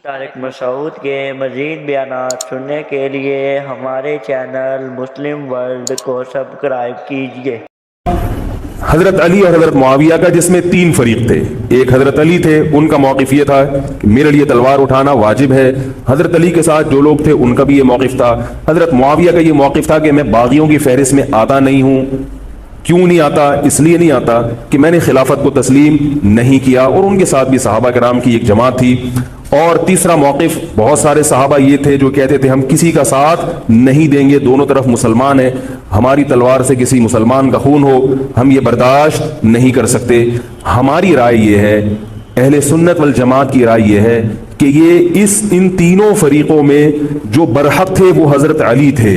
طارق مسعود کے مزید بیانات سننے کے لیے ہمارے چینل مسلم ورلڈ کو سبسکرائب کیجیے۔ حضرت علی اور حضرت معاویہ کا، جس میں تین فریق تھے۔ ایک حضرت علی تھے، ان کا موقف یہ تھا کہ میرے لیے تلوار اٹھانا واجب ہے۔ حضرت علی کے ساتھ جو لوگ تھے ان کا بھی یہ موقف تھا۔ حضرت معاویہ کا یہ موقف تھا کہ میں باغیوں کی فہرست میں آتا نہیں ہوں۔ کیوں نہیں آتا؟ اس لیے نہیں آتا کہ میں نے خلافت کو تسلیم نہیں کیا، اور ان کے ساتھ بھی صحابہ کرام کی ایک جماعت تھی۔ اور تیسرا موقف، بہت سارے صحابہ یہ تھے جو کہتے تھے ہم کسی کا ساتھ نہیں دیں گے، دونوں طرف مسلمان ہیں، ہماری تلوار سے کسی مسلمان کا خون ہو ہم یہ برداشت نہیں کر سکتے۔ ہماری رائے یہ ہے، اہل سنت والجماعت کی رائے یہ ہے کہ یہ ان تینوں فریقوں میں جو برحق تھے وہ حضرت علی تھے،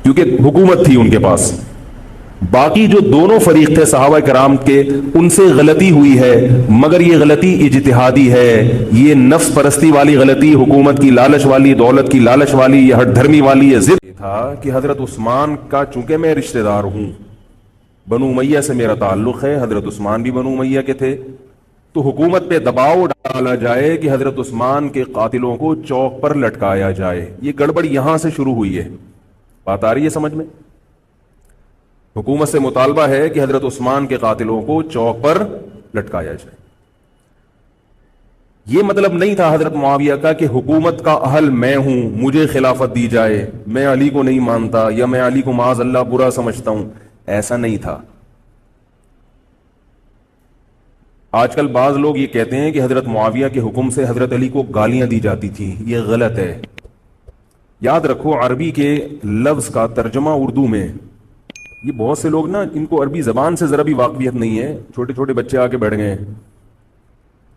کیونکہ حکومت تھی ان کے پاس۔ باقی جو دونوں فریق تھے صحابہ کرام کے، ان سے غلطی ہوئی ہے، مگر یہ غلطی اجتہادی ہے، یہ نفس پرستی والی غلطی، حکومت کی لالچ والی، دولت کی لالچ والی، یہ ہٹ دھرمی والی یہ ضد تھا کہ حضرت عثمان کا، چونکہ میں رشتہ دار ہوں، بنو امیہ سے میرا تعلق ہے، حضرت عثمان بھی بنو امیہ کے تھے، تو حکومت پہ دباؤ ڈالا جائے کہ حضرت عثمان کے قاتلوں کو چوک پر لٹکایا جائے۔ یہ گڑبڑ یہاں سے شروع ہوئی ہے۔ بات آ رہی ہے سمجھ میں؟ حکومت سے مطالبہ ہے کہ حضرت عثمان کے قاتلوں کو چوک پر لٹکایا جائے۔ یہ مطلب نہیں تھا حضرت معاویہ کا کہ حکومت کا اہل میں ہوں، مجھے خلافت دی جائے، میں علی کو نہیں مانتا یا میں علی کو معاذ اللہ برا سمجھتا ہوں، ایسا نہیں تھا۔ آج کل بعض لوگ یہ کہتے ہیں کہ حضرت معاویہ کے حکم سے حضرت علی کو گالیاں دی جاتی تھی، یہ غلط ہے۔ یاد رکھو، عربی کے لفظ کا ترجمہ اردو میں، یہ بہت سے لوگ نا، ان کو عربی زبان سے ذرا بھی واقفیت نہیں ہے، چھوٹے چھوٹے بچے آ کے بیٹھ گئے ہیں۔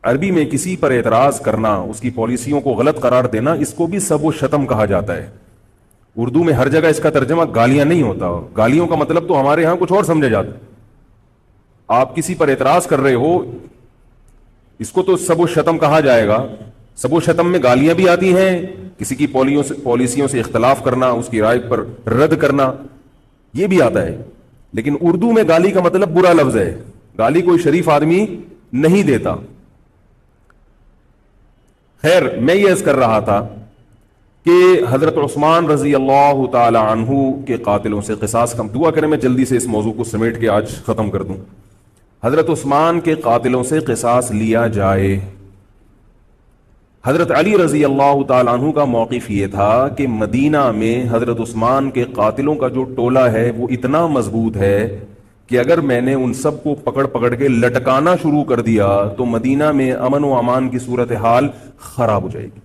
عربی میں کسی پر اعتراض کرنا، اس کی پالیسیوں کو غلط قرار دینا، اس کو بھی سب و شتم کہا جاتا ہے۔ اردو میں ہر جگہ اس کا ترجمہ گالیاں نہیں ہوتا، گالیوں کا مطلب تو ہمارے ہاں کچھ اور سمجھا جاتا ہے۔ آپ کسی پر اعتراض کر رہے ہو، اس کو تو سب و شتم کہا جائے گا۔ سب و شتم میں گالیاں بھی آتی ہیں، کسی کی پالیسیوں سے اختلاف کرنا، اس کی رائے پر رد کرنا، یہ بھی آتا ہے۔ لیکن اردو میں گالی کا مطلب برا لفظ ہے، گالی کوئی شریف آدمی نہیں دیتا۔ خیر، میں یہ عرض کر رہا تھا کہ حضرت عثمان رضی اللہ تعالی عنہ کے قاتلوں سے قصاص کم، دعا کریں میں جلدی سے اس موضوع کو سمیٹ کے آج ختم کر دوں۔ حضرت عثمان کے قاتلوں سے قصاص لیا جائے۔ حضرت علی رضی اللہ تعالیٰ عنہ کا موقف یہ تھا کہ مدینہ میں حضرت عثمان کے قاتلوں کا جو ٹولہ ہے وہ اتنا مضبوط ہے کہ اگر میں نے ان سب کو پکڑ کے لٹکانا شروع کر دیا تو مدینہ میں امن و امان کی صورتحال خراب ہو جائے گی۔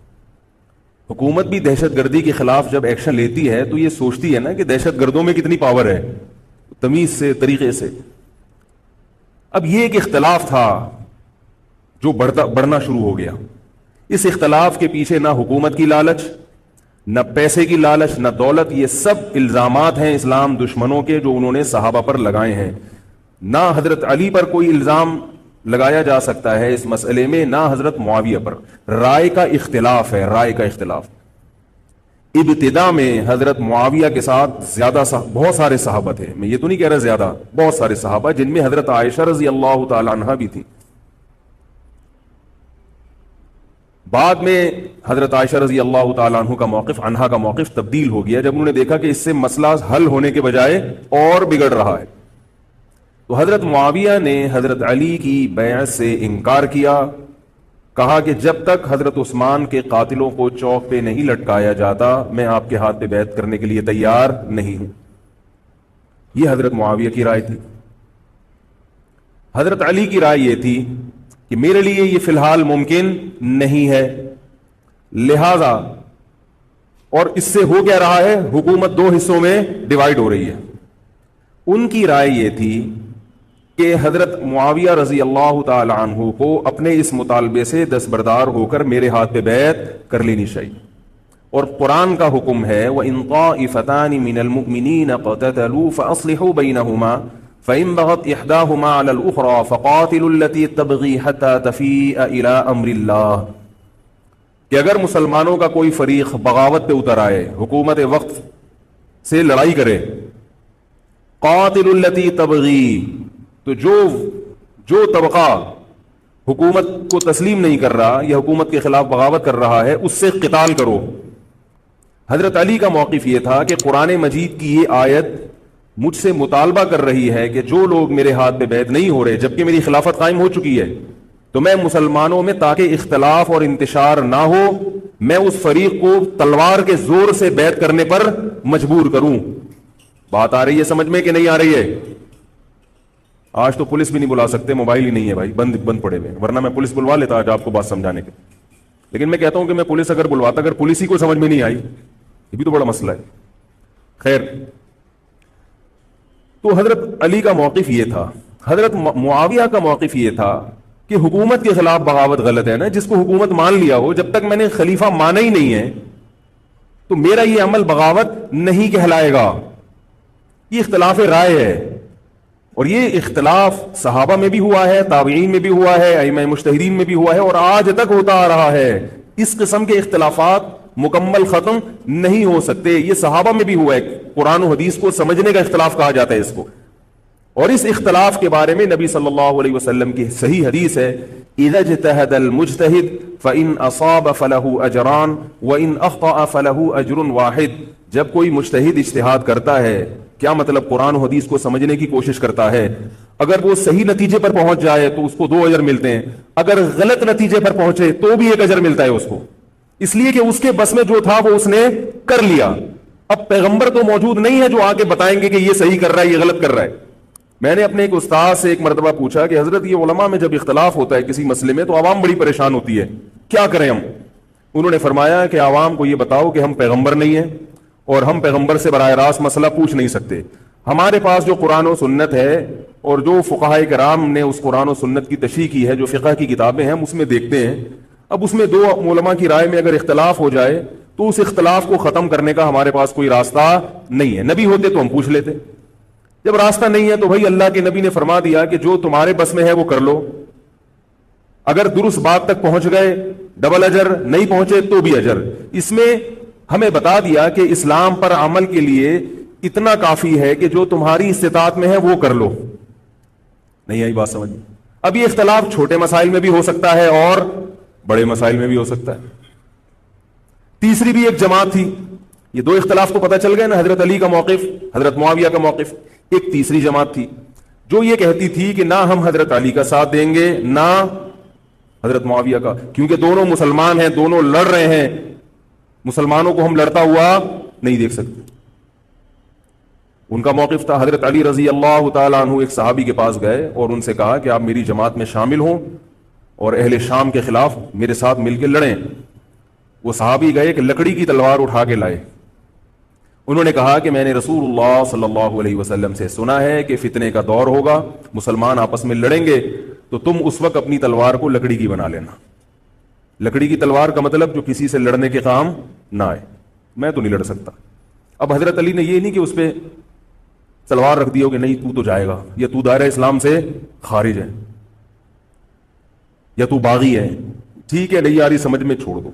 حکومت بھی دہشت گردی کے خلاف جب ایکشن لیتی ہے تو یہ سوچتی ہے نا کہ دہشت گردوں میں کتنی پاور ہے، تمیز سے، طریقے سے۔ اب یہ ایک اختلاف تھا جو بڑھنا شروع ہو گیا۔ اس اختلاف کے پیچھے نہ حکومت کی لالچ، نہ پیسے کی لالچ، نہ دولت، یہ سب الزامات ہیں اسلام دشمنوں کے جو انہوں نے صحابہ پر لگائے ہیں۔ نہ حضرت علی پر کوئی الزام لگایا جا سکتا ہے اس مسئلے میں، نہ حضرت معاویہ پر۔ رائے کا اختلاف ہے، رائے کا اختلاف۔ ابتدا میں حضرت معاویہ کے ساتھ بہت سارے صحابہ تھے، میں یہ تو نہیں کہہ رہا زیادہ، بہت سارے صحابہ، جن میں حضرت عائشہ رضی اللہ تعالی عنہا بھی تھی۔ بعد میں حضرت عائشہ رضی اللہ تعالیٰ عنہا کا موقف تبدیل ہو گیا جب انہوں نے دیکھا کہ اس سے مسئلہ حل ہونے کے بجائے اور بگڑ رہا ہے، تو حضرت معاویہ نے حضرت علی کی بیعت سے انکار کیا، کہا کہ جب تک حضرت عثمان کے قاتلوں کو چوک پہ نہیں لٹکایا جاتا میں آپ کے ہاتھ پہ بیعت کرنے کے لیے تیار نہیں ہوں۔ یہ حضرت معاویہ کی رائے تھی۔ حضرت علی کی رائے یہ تھی کہ میرے لیے یہ فی الحال ممکن نہیں ہے، لہذا، اور اس سے ہو کیا رہا ہے، حکومت دو حصوں میں ڈیوائیڈ ہو رہی ہے۔ ان کی رائے یہ تھی کہ حضرت معاویہ رضی اللہ تعالی عنہ کو اپنے اس مطالبے سے دستبردار ہو کر میرے ہاتھ پہ بیعت کر لینی چاہیے، اور قرآن کا حکم ہے وَإِن طَائِفَتَانِ مِنَ الْمُؤْمِنِينَ اقْتَتَلُوا فَأَصْلِحُوا بَيْنَهُمَا فَإِن بَغَتْ إِحْدَاهُمَا عَلَى الْأُخْرَى فَقَاتِلُوا الَّتِي تَبْغِي حَتَّى تَفِيءَ إِلَى أَمْرِ اللَّهِ، کہ اگر مسلمانوں کا کوئی فریق بغاوت پہ اتر آئے، حکومت وقت سے لڑائی کرے، قاتل التی تبغی، تو جو طبقہ حکومت کو تسلیم نہیں کر رہا یا حکومت کے خلاف بغاوت کر رہا ہے اس سے قتال کرو۔ حضرت علی کا موقف یہ تھا کہ قرآن مجید کی یہ آیت مجھ سے مطالبہ کر رہی ہے کہ جو لوگ میرے ہاتھ پہ بیعت نہیں ہو رہے جبکہ میری خلافت قائم ہو چکی ہے، تو میں مسلمانوں میں تاکہ اختلاف اور انتشار نہ ہو میں اس فریق کو تلوار کے زور سے بیعت کرنے پر مجبور کروں۔ بات آ رہی ہے سمجھ میں کہ نہیں آ رہی ہے؟ آج تو پولیس بھی نہیں بلا سکتے، موبائل ہی نہیں ہے بھائی، بند پڑے ہوئے، ورنہ میں پولیس بلوا لیتا آج آپ کو بات سمجھانے کے۔ لیکن میں کہتا ہوں کہ میں پولیس اگر بلواتا، اگر پولیس ہی کو سمجھ میں نہیں آئی، یہ بھی تو بڑا مسئلہ ہے۔ خیر، تو حضرت علی کا موقف یہ تھا۔ حضرت معاویہ کا موقف یہ تھا کہ حکومت کے خلاف بغاوت غلط ہے نا، جس کو حکومت مان لیا ہو، جب تک میں نے خلیفہ مانا ہی نہیں ہے تو میرا یہ عمل بغاوت نہیں کہلائے گا۔ یہ اختلاف رائے ہے، اور یہ اختلاف صحابہ میں بھی ہوا ہے، تابعین میں بھی ہوا ہے، ائمہ مجتہدین میں بھی ہوا ہے، اور آج تک ہوتا آ رہا ہے۔ اس قسم کے اختلافات مکمل ختم نہیں ہو سکتے۔ یہ صحابہ میں بھی ہوا ہے، قرآن و حدیث کو سمجھنے کا اختلاف کہا جاتا ہے اس کو۔ اور اس اختلاف کے بارے میں نبی صلی اللہ علیہ وسلم کی صحیح حدیث ہے، اذا اجتہد المجتہد فإن اصاب فلہ اجران وإن اخطأ فلہ اجر واحد۔ جب کوئی مجتہد اجتہاد کرتا ہے، کیا مطلب قرآن و حدیث کو سمجھنے کی کوشش کرتا ہے، اگر وہ صحیح نتیجے پر پہنچ جائے تو اس کو 2 اجر ملتے ہیں، اگر غلط نتیجے پر پہنچے تو بھی 1 اجر ملتا ہے اس کو، اس لیے کہ اس کے بس میں جو تھا وہ اس نے کر لیا۔ اب پیغمبر تو موجود نہیں ہے جو آگے بتائیں گے کہ یہ صحیح کر رہا ہے یہ غلط کر رہا ہے۔ میں نے اپنے ایک استاد سے ایک مرتبہ پوچھا کہ حضرت یہ علماء میں جب اختلاف ہوتا ہے کسی مسئلے میں تو عوام بڑی پریشان ہوتی ہے، کیا کریں ہم؟ انہوں نے فرمایا کہ عوام کو یہ بتاؤ کہ ہم پیغمبر نہیں ہیں اور ہم پیغمبر سے براہ راست مسئلہ پوچھ نہیں سکتے، ہمارے پاس جو قرآن و سنت ہے اور جو فقہائے کرام نے اس قرآن و سنت کی تشریح کی ہے، جو فقہ کی کتابیں ہیں، ہم اس میں دیکھتے ہیں۔ اب اس میں 2 علماء کی رائے میں اگر اختلاف ہو جائے تو اس اختلاف کو ختم کرنے کا ہمارے پاس کوئی راستہ نہیں ہے۔ نبی ہوتے تو ہم پوچھ لیتے، جب راستہ نہیں ہے تو بھائی اللہ کے نبی نے فرما دیا کہ جو تمہارے بس میں ہے وہ کر لو، اگر درست بات تک پہنچ گئے ڈبل اجر، نہیں پہنچے تو بھی اجر۔ اس میں ہمیں بتا دیا کہ اسلام پر عمل کے لیے اتنا کافی ہے کہ جو تمہاری استطاعت میں ہے وہ کر لو۔ نہیں آئی بات سمجھ؟ اب یہ اختلاف چھوٹے مسائل میں بھی ہو سکتا ہے اور بڑے مسائل میں بھی ہو سکتا ہے۔ تیسری بھی ایک جماعت تھی، یہ 2 اختلاف تو پتہ چل گئے نا، حضرت علی کا موقف، حضرت معاویہ کا موقف۔ ایک تیسری جماعت تھی جو یہ کہتی تھی کہ نہ ہم حضرت علی کا ساتھ دیں گے نہ حضرت معاویہ کا، کیونکہ دونوں مسلمان ہیں، دونوں لڑ رہے ہیں، مسلمانوں کو ہم لڑتا ہوا نہیں دیکھ سکتے۔ ان کا موقف تھا، حضرت علی رضی اللہ تعالیٰ عنہ ایک صحابی کے پاس گئے اور ان سے کہا کہ آپ میری جماعت میں شامل ہوں اور اہل شام کے خلاف میرے ساتھ مل کے لڑیں۔ وہ صحابی گئے کہ لکڑی کی تلوار اٹھا کے لائے۔ انہوں نے کہا کہ میں نے رسول اللہ صلی اللہ علیہ وسلم سے سنا ہے کہ فتنے کا دور ہوگا، مسلمان آپس میں لڑیں گے، تو تم اس وقت اپنی تلوار کو لکڑی کی بنا لینا۔ لکڑی کی تلوار کا مطلب جو کسی سے لڑنے کے کام نہ آئے، میں تو نہیں لڑ سکتا۔ اب حضرت علی نے یہ نہیں کہ اس پہ تلوار رکھ دی ہو کہ نہیں تو جائے گا، یا تو دائرہ اسلام سے خارج ہے، یا تو باغی ہے، ٹھیک ہے نہیں یاری سمجھ میں چھوڑ دو۔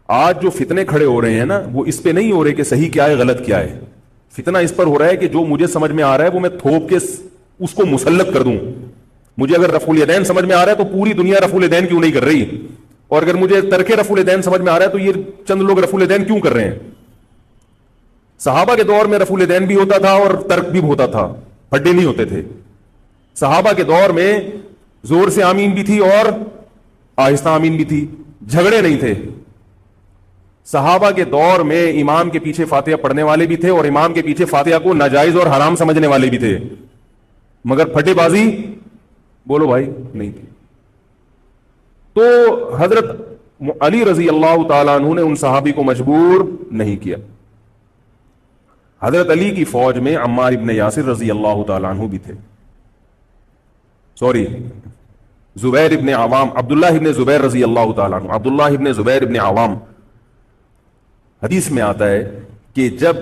آج جو فتنے کھڑے ہو رہے ہیں نا، وہ اس پہ نہیں ہو رہے کہ صحیح کیا ہے غلط کیا ہے، فتنہ اس پر ہو رہا ہے کہ جو مجھے سمجھ میں آ رہا ہے وہ میں تھوپ کے اس کو مسلط کر دوں۔ مجھے اگر رفع الیدین سمجھ میں آ رہا ہے تو پوری دنیا رفع الیدین کیوں نہیں کر رہی، اور اگر مجھے ترک رفع الیدین سمجھ میں آ رہا ہے تو یہ چند لوگ رفع الیدین کیوں کر رہے ہیں۔ صحابہ کے دور میں رفع الیدین بھی ہوتا تھا اور ترک بھی ہوتا تھا، پھڈے نہیں ہوتے تھے۔ صحابہ کے دور میں زور سے آمین بھی تھی اور آہستہ آمین بھی تھی، جھگڑے نہیں تھے۔ صحابہ کے دور میں امام کے پیچھے فاتحہ پڑھنے والے بھی تھے اور امام کے پیچھے فاتحہ کو ناجائز اور حرام سمجھنے والے بھی تھے، مگر پھٹے بازی بولو بھائی نہیں تھی۔ تو حضرت علی رضی اللہ تعالیٰ عنہ نے ان صحابی کو مجبور نہیں کیا۔ حضرت علی کی فوج میں عمار ابن یاسر رضی اللہ تعالیٰ عنہ بھی تھے، زبیر ابن عوام، عبداللہ ابن زبیر رضی اللہ تعالیٰ عنہ، عبداللہ ابن زبیر ابن عوام۔ حدیث میں آتا ہے کہ جب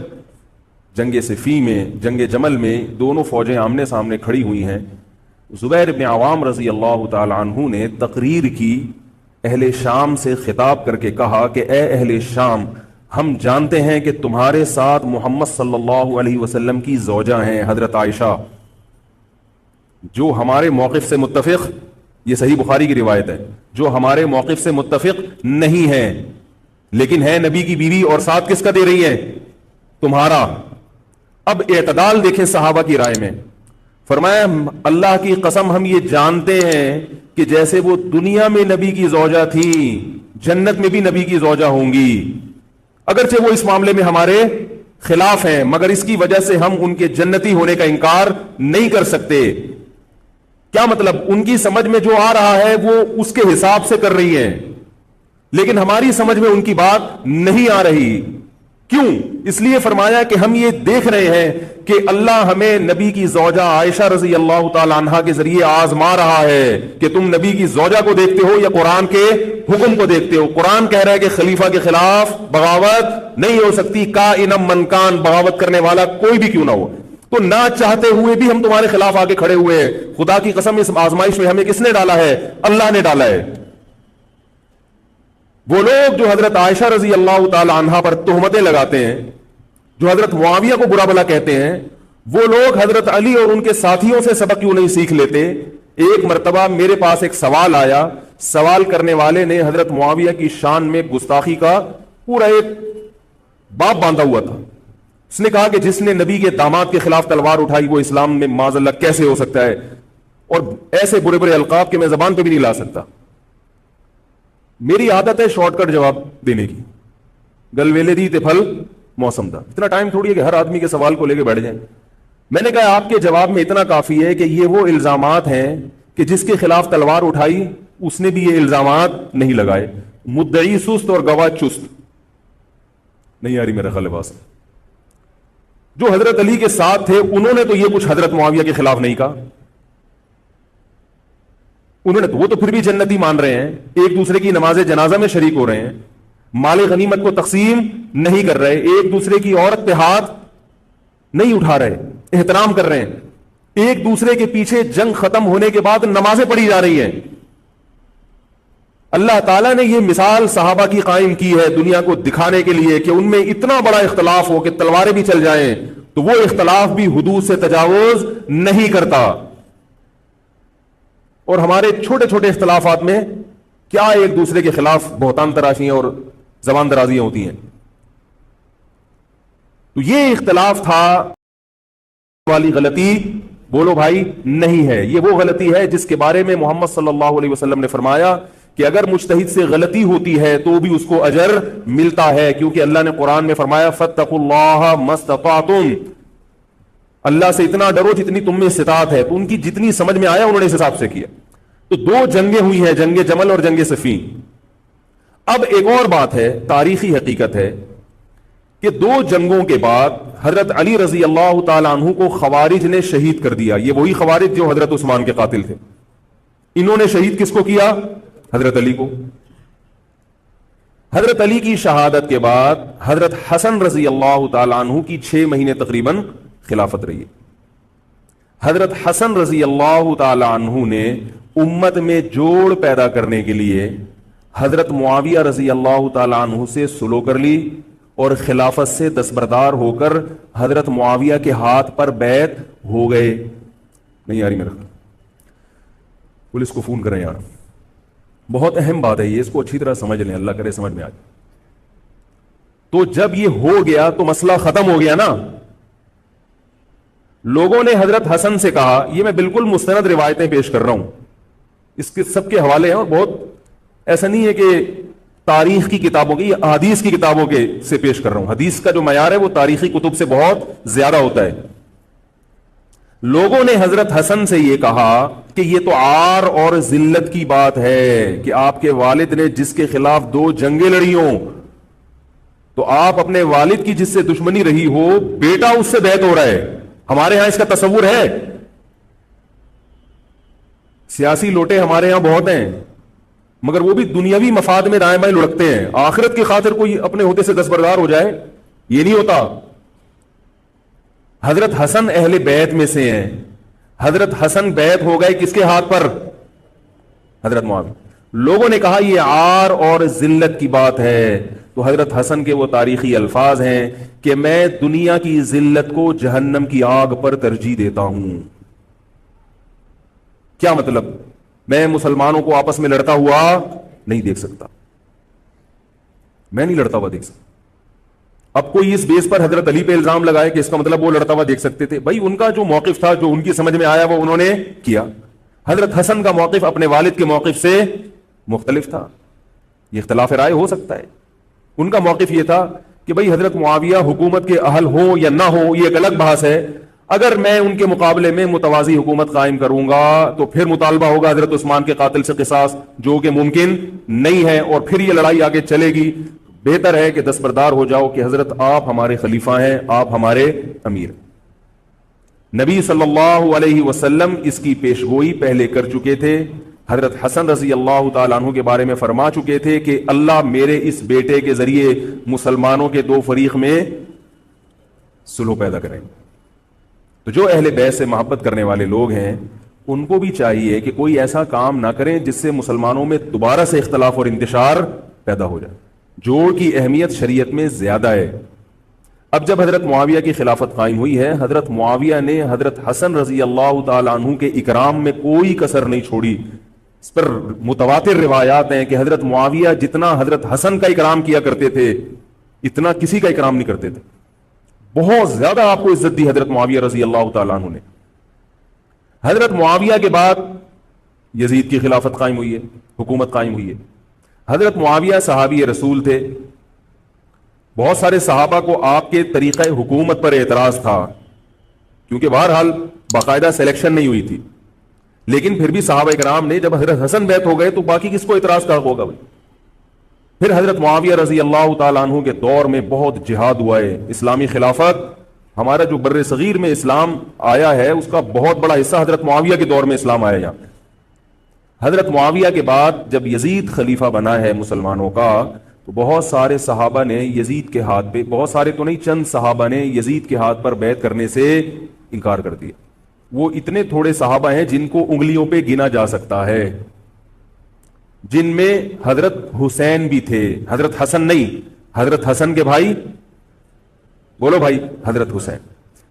جنگ صفین میں، جنگ جمل میں دونوں فوجیں آمنے سامنے کھڑی ہوئی ہیں، زبیر ابن عوام رضی اللہ تعالی عنہ نے تقریر کی، اہل شام سے خطاب کر کے کہا کہ اے اہل شام، ہم جانتے ہیں کہ تمہارے ساتھ محمد صلی اللہ علیہ وسلم کی زوجہ ہیں حضرت عائشہ، جو ہمارے موقف سے متفق یہ صحیح بخاری کی روایت ہے، جو ہمارے موقف سے متفق نہیں ہے لیکن ہے نبی کی بیوی، اور ساتھ کس کا دے رہی ہے؟ تمہارا۔ اب اعتدال دیکھیں صحابہ کی رائے میں، فرمایا اللہ کی قسم ہم یہ جانتے ہیں کہ جیسے وہ دنیا میں نبی کی زوجہ تھی، جنت میں بھی نبی کی زوجہ ہوں گی، اگرچہ وہ اس معاملے میں ہمارے خلاف ہیں مگر اس کی وجہ سے ہم ان کے جنتی ہونے کا انکار نہیں کر سکتے۔ کیا مطلب؟ ان کی سمجھ میں جو آ رہا ہے وہ اس کے حساب سے کر رہی ہیں، لیکن ہماری سمجھ میں ان کی بات نہیں آ رہی۔ کیوں؟ اس لیے فرمایا کہ ہم یہ دیکھ رہے ہیں کہ اللہ ہمیں نبی کی زوجہ عائشہ رضی اللہ تعالی عنہا کے ذریعے آزما رہا ہے کہ تم نبی کی زوجہ کو دیکھتے ہو یا قرآن کے حکم کو دیکھتے ہو۔ قرآن کہہ رہا ہے کہ خلیفہ کے خلاف بغاوت نہیں ہو سکتی، کائنم من کان، بغاوت کرنے والا کوئی بھی کیوں نہ ہو۔ تو نہ چاہتے ہوئے بھی ہم تمہارے خلاف آگے کھڑے ہوئے ہیں۔ خدا کی قسم اس آزمائش میں ہمیں کس نے ڈالا ہے؟ اللہ نے ڈالا ہے۔ وہ لوگ جو حضرت عائشہ رضی اللہ تعالی عنہا پر تہمتیں لگاتے ہیں، جو حضرت معاویہ کو برا بھلا کہتے ہیں، وہ لوگ حضرت علی اور ان کے ساتھیوں سے سبق کیوں نہیں سیکھ لیتے؟ ایک مرتبہ میرے پاس ایک سوال آیا، سوال کرنے والے نے حضرت معاویہ کی شان میں گستاخی کا پورا ایک باب باندھا ہوا تھا۔ اس نے کہا کہ جس نے نبی کے داماد کے خلاف تلوار اٹھائی وہ اسلام میں معاذ اللہ کیسے ہو سکتا ہے، اور ایسے برے برے القاب کہ میں زبان پہ بھی نہیں لا سکتا۔ میری عادت ہے شارٹ کٹ جواب دینے کی، گل ویلے دی تے پھل موسم دا، اتنا ٹائم تھوڑی ہے کہ ہر آدمی کے سوال کو لے کے بیٹھ جائیں۔ میں نے کہا آپ کے جواب میں اتنا کافی ہے کہ یہ وہ الزامات ہیں کہ جس کے خلاف تلوار اٹھائی اس نے بھی یہ الزامات نہیں لگائے، مدعی سست اور گواہ چست۔ نہیں آ رہی میرا خیال بات؟ جو حضرت علی کے ساتھ تھے انہوں نے تو یہ کچھ حضرت معاویہ کے خلاف نہیں کہا، انہوں نے تو وہ تو پھر بھی جنتی مان رہے ہیں، ایک دوسرے کی نماز جنازہ میں شریک ہو رہے ہیں، مال غنیمت کو تقسیم نہیں کر رہے، ایک دوسرے کی عورت پہ ہاتھ نہیں اٹھا رہے، احترام کر رہے ہیں، ایک دوسرے کے پیچھے جنگ ختم ہونے کے بعد نمازیں پڑھی جا رہی ہیں۔ اللہ تعالیٰ نے یہ مثال صحابہ کی قائم کی ہے دنیا کو دکھانے کے لیے کہ ان میں اتنا بڑا اختلاف ہو کہ تلواریں بھی چل جائیں تو وہ اختلاف بھی حدود سے تجاوز نہیں کرتا، اور ہمارے چھوٹے چھوٹے اختلافات میں کیا ایک دوسرے کے خلاف بہتان تراشیاں اور زبان درازیاں ہوتی ہیں۔ تو یہ اختلاف تھا والی غلطی بولو بھائی نہیں ہے، یہ وہ غلطی ہے جس کے بارے میں محمد صلی اللہ علیہ وسلم نے فرمایا کہ اگر مجتہد سے غلطی ہوتی ہے تو بھی اس کو اجر ملتا ہے، کیونکہ اللہ نے قرآن میں فرمایا فاتقوا اللہ ما استطعتم، اللہ سے اتنا ڈرو جتنی تم میں استطاعت ہے۔ تو ان کی جتنی سمجھ میں آیا انہوں نے اس حساب سے کیا۔ تو دو جنگیں ہوئی ہیں، جنگ جمل اور جنگ صفین۔ اب ایک اور بات ہے، تاریخی حقیقت ہے کہ دو جنگوں کے بعد حضرت علی رضی اللہ تعالی عنہ کو خوارج نے شہید کر دیا۔ یہ وہی خوارج جو حضرت عثمان کے قاتل تھے، انہوں نے شہید کس کو کیا؟ حضرت علی کو۔ حضرت علی کی شہادت کے بعد حضرت حسن رضی اللہ تعالی عنہ کی 6 مہینے تقریباً خلافت رہی۔ حضرت حسن رضی اللہ تعالی عنہ نے امت میں جوڑ پیدا کرنے کے لیے حضرت معاویہ رضی اللہ تعالی عنہ سے سلو کر لی اور خلافت سے دستبردار ہو کر حضرت معاویہ کے ہاتھ پر بیعت ہو گئے۔ نہیں آ رہی میرا؟ پولیس کو فون کریں یار، بہت اہم بات ہے یہ، اس کو اچھی طرح سمجھ لیں، اللہ کرے سمجھ میں آ جائے۔ تو جب یہ ہو گیا تو مسئلہ ختم ہو گیا نا۔ لوگوں نے حضرت حسن سے کہا، یہ میں بالکل مستند روایتیں پیش کر رہا ہوں، اس کے سب کے حوالے ہیں، اور بہت ایسا نہیں ہے کہ تاریخ کی کتابوں کی، حدیث کی کتابوں کے سے پیش کر رہا ہوں۔ حدیث کا جو معیار ہے وہ تاریخی کتب سے بہت زیادہ ہوتا ہے۔ لوگوں نے حضرت حسن سے یہ کہا کہ یہ تو عار اور ذلت کی بات ہے کہ آپ کے والد نے جس کے خلاف 2 جنگیں لڑی ہوں تو آپ اپنے والد کی جس سے دشمنی رہی ہو بیٹا اس سے بیعت ہو رہا ہے۔ ہمارے ہاں اس کا تصور ہے، سیاسی لوٹے ہمارے ہاں بہت ہیں مگر وہ بھی دنیاوی مفاد میں دائیں بائیں لڑکتے ہیں، آخرت کی خاطر کوئی اپنے عہدے سے دستبردار ہو جائے یہ نہیں ہوتا۔ حضرت حسن اہل بیت میں سے ہیں، حضرت حسن بیعت ہو گئے کس کے ہاتھ پر؟ حضرت معاویہ۔ لوگوں نے کہا یہ عار اور ذلت کی بات ہے، تو حضرت حسن کے وہ تاریخی الفاظ ہیں کہ میں دنیا کی ذلت کو جہنم کی آگ پر ترجیح دیتا ہوں۔ کیا مطلب؟ میں مسلمانوں کو آپس میں لڑتا ہوا نہیں دیکھ سکتا، میں نہیں لڑتا ہوا دیکھ سکتا۔ اب کوئی اس بیس پر حضرت علی پہ الزام لگائے کہ اس کا مطلب وہ لڑتا ہوا دیکھ سکتے تھے، بھائی ان کا جو موقف تھا، جو ان کی سمجھ میں آیا وہ انہوں نے کیا۔ حضرت حسن کا موقف اپنے والد کے موقف سے مختلف تھا، یہ اختلاف رائے ہو سکتا ہے۔ ان کا موقف یہ تھا کہ بھئی حضرت معاویہ حکومت کے اہل ہو یا نہ ہو یہ ایک الگ بحث ہے، اگر میں ان کے مقابلے میں متوازی حکومت قائم کروں گا تو پھر مطالبہ ہوگا حضرت عثمان کے قاتل سے قصاص، جو کہ ممکن نہیں ہے، اور پھر یہ لڑائی آگے چلے گی۔ بہتر ہے کہ دستبردار ہو جاؤ کہ حضرت آپ ہمارے خلیفہ ہیں، آپ ہمارے امیر ہیں۔ نبی صلی اللہ علیہ وسلم اس کی پیشگوئی پہلے کر چکے تھے۔ حضرت حسن رضی اللہ تعالیٰ عنہ کے بارے میں فرما چکے تھے کہ اللہ میرے اس بیٹے کے ذریعے مسلمانوں کے دو فریق میں صلح پیدا کریں۔ تو جو اہل بیت سے محبت کرنے والے لوگ ہیں ان کو بھی چاہیے کہ کوئی ایسا کام نہ کریں جس سے مسلمانوں میں دوبارہ سے اختلاف اور انتشار پیدا ہو جائے۔ جوڑ کی اہمیت شریعت میں زیادہ ہے۔ اب جب حضرت معاویہ کی خلافت قائم ہوئی ہے، حضرت معاویہ نے حضرت حسن رضی اللہ تعالیٰ عنہ کے اکرام میں کوئی کسر نہیں چھوڑی۔ اس پر متواتر روایات ہیں کہ حضرت معاویہ جتنا حضرت حسن کا اکرام کیا کرتے تھے اتنا کسی کا اکرام نہیں کرتے تھے۔ بہت زیادہ آپ کو عزت دی حضرت معاویہ رضی اللہ تعالیٰ عنہ نے۔ حضرت معاویہ کے بعد یزید کی خلافت قائم ہوئی ہے، حکومت قائم ہوئی ہے۔ حضرت معاویہ صحابی رسول تھے، بہت سارے صحابہ کو آپ کے طریقہ حکومت پر اعتراض تھا، کیونکہ بہرحال باقاعدہ سلیکشن نہیں ہوئی تھی، لیکن پھر بھی صحابہ کرام نے جب حضرت حسن بیعت ہو گئے تو باقی کس کو اعتراض کا ہوگا بھائی۔ پھر حضرت معاویہ رضی اللہ تعالیٰ عنہ کے دور میں بہت جہاد ہوا ہے۔ اسلامی خلافت، ہمارا جو بر صغیر میں اسلام آیا ہے اس کا بہت بڑا حصہ حضرت معاویہ کے دور میں اسلام آیا یہاں۔ حضرت معاویہ کے بعد جب یزید خلیفہ بنا ہے مسلمانوں کا تو بہت سارے صحابہ نے یزید کے ہاتھ پہ، بہت سارے تو نہیں چند صحابہ نے یزید کے ہاتھ پر بیعت کرنے سے انکار کر دیا۔ وہ اتنے تھوڑے صحابہ ہیں جن کو انگلیوں پہ گنا جا سکتا ہے، جن میں حضرت حسین بھی تھے، حضرت حسن نہیں، حضرت حسن کے بھائی، بولو بھائی، حضرت حسین۔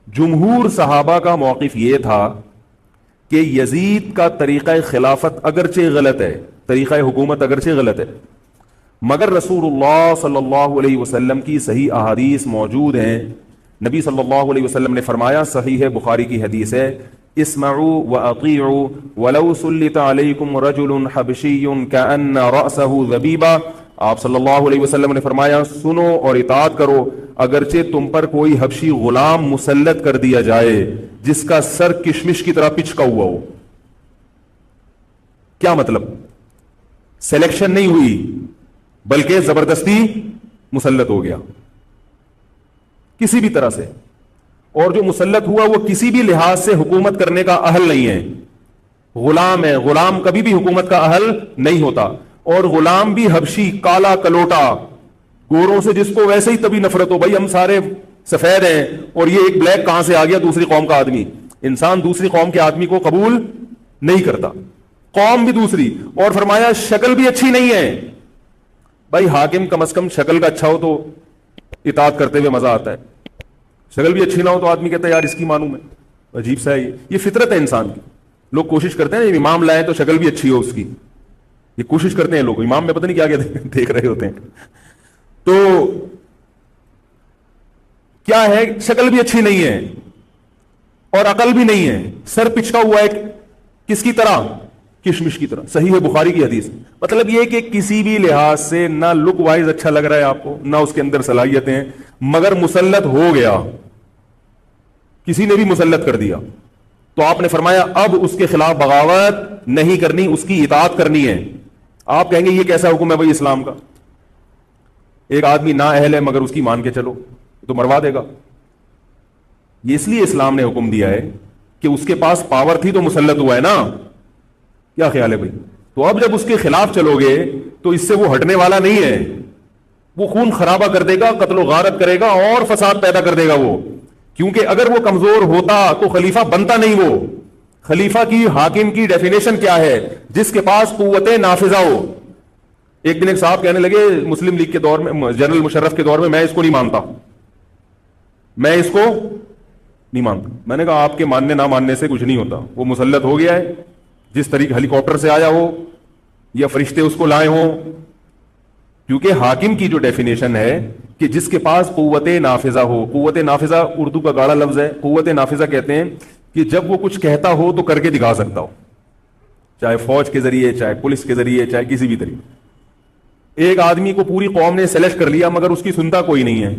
جمہور صحابہ کا موقف یہ تھا کہ یزید کا طریقہ خلافت اگرچہ غلط ہے، طریقہ حکومت اگرچہ غلط ہے، مگر رسول اللہ صلی اللہ علیہ وسلم کی صحیح احادیث موجود ہیں۔ نبی صلی اللہ علیہ وسلم نے فرمایا، صحیح بخاری کی حدیث ہے، اسمعوا واطیعوا ولو سلط علیکم رجل حبشی کأن رأسہ ذبیبہ۔ آپ صلی اللہ علیہ وسلم نے فرمایا، سنو اور اطاعت کرو، اگرچہ تم پر کوئی حبشی غلام مسلط کر دیا جائے جس کا سر کشمش کی طرح پچکا ہوا ہو۔ کیا مطلب؟ سلیکشن نہیں ہوئی بلکہ زبردستی مسلط ہو گیا کسی بھی طرح سے، اور جو مسلط ہوا وہ کسی بھی لحاظ سے حکومت کرنے کا اہل نہیں ہے، غلام ہے۔ غلام کبھی بھی حکومت کا اہل نہیں ہوتا، اور غلام بھی حبشی، کالا کلوٹا، گوروں سے جس کو ویسے ہی تبھی نفرت ہو، بھائی ہم سارے سفید ہیں اور یہ ایک بلیک کہاں سے آ گیا دوسری قوم کا آدمی۔ انسان دوسری قوم کے آدمی کو قبول نہیں کرتا، قوم بھی دوسری، اور فرمایا شکل بھی اچھی نہیں ہے۔ بھائی حاکم کم از کم شکل کا اچھا ہو تو اطاعت کرتے ہوئے مزہ آتا ہے، شکل بھی اچھی نہ ہو تو آدمی کہتا ہے یار اس کی مانوں میں، عجیب سا ہے یہ فطرت ہے انسان کی۔ لوگ کوشش کرتے ہیں امام لائیں تو شکل بھی اچھی ہو اس کی، یہ کوشش کرتے ہیں لوگ، امام میں پتہ نہیں کیا کیا دیکھ رہے ہوتے ہیں۔ تو کیا ہے، شکل بھی اچھی نہیں ہے اور عقل بھی نہیں ہے، سر پچکا ہوا ہے کس کی طرح؟ کشمش کی طرح۔ صحیح ہے بخاری کی حدیث۔ مطلب یہ کہ کسی بھی لحاظ سے نہ لک وائز اچھا لگ رہا ہے آپ کو، نہ اس کے اندر صلاحیتیں، مگر مسلط ہو گیا، کسی نے بھی مسلط کر دیا، تو آپ نے فرمایا اب اس کے خلاف بغاوت نہیں کرنی، اس کی اطاعت کرنی ہے۔ آپ کہیں گے یہ کیسا حکم ہے بھائی اسلام کا؟ ایک آدمی نا اہل ہے مگر اس کی مان کے چلو تو مروا دے گا۔ یہ اس لیے اسلام نے حکم دیا ہے کہ اس کے پاس پاور تھی تو مسلط ہوا ہے نا، کیا خیال ہے بھائی؟ تو اب جب اس کے خلاف چلو گے تو اس سے وہ ہٹنے والا نہیں ہے، وہ خون خرابہ کر دے گا، قتل و غارت کرے گا اور فساد پیدا کر دے گا وہ، کیونکہ اگر وہ کمزور ہوتا تو خلیفہ بنتا نہیں۔ وہ خلیفہ کی، حاکم کی ڈیفینیشن کیا ہے؟ جس کے پاس قوت نافذہ ہو۔ ایک دن ایک صاحب کہنے لگے مسلم لیگ کے دور میں، جنرل مشرف کے دور میں اس کو نہیں مانتا، میں اس کو نہیں مانتا۔ میں نے کہا آپ کے ماننے نہ ماننے سے کچھ نہیں ہوتا، وہ مسلط ہو گیا ہے، جس طریقے ہیلی کاپٹر سے آیا ہو یا فرشتے اس کو لائے ہوں. کیونکہ حاکم کی جو ڈیفینیشن ہے کہ جس کے پاس قوت نافذہ ہو. قوت نافذہ اردو کا گاڑا لفظ ہے. قوت نافذہ کہتے ہیں کہ جب وہ کچھ کہتا ہو تو کر کے دکھا سکتا ہو, چاہے فوج کے ذریعے, چاہے پولیس کے ذریعے, چاہے کسی بھی طریقے. ایک آدمی کو پوری قوم نے سلیکٹ کر لیا مگر اس کی سنتا کوئی نہیں ہے,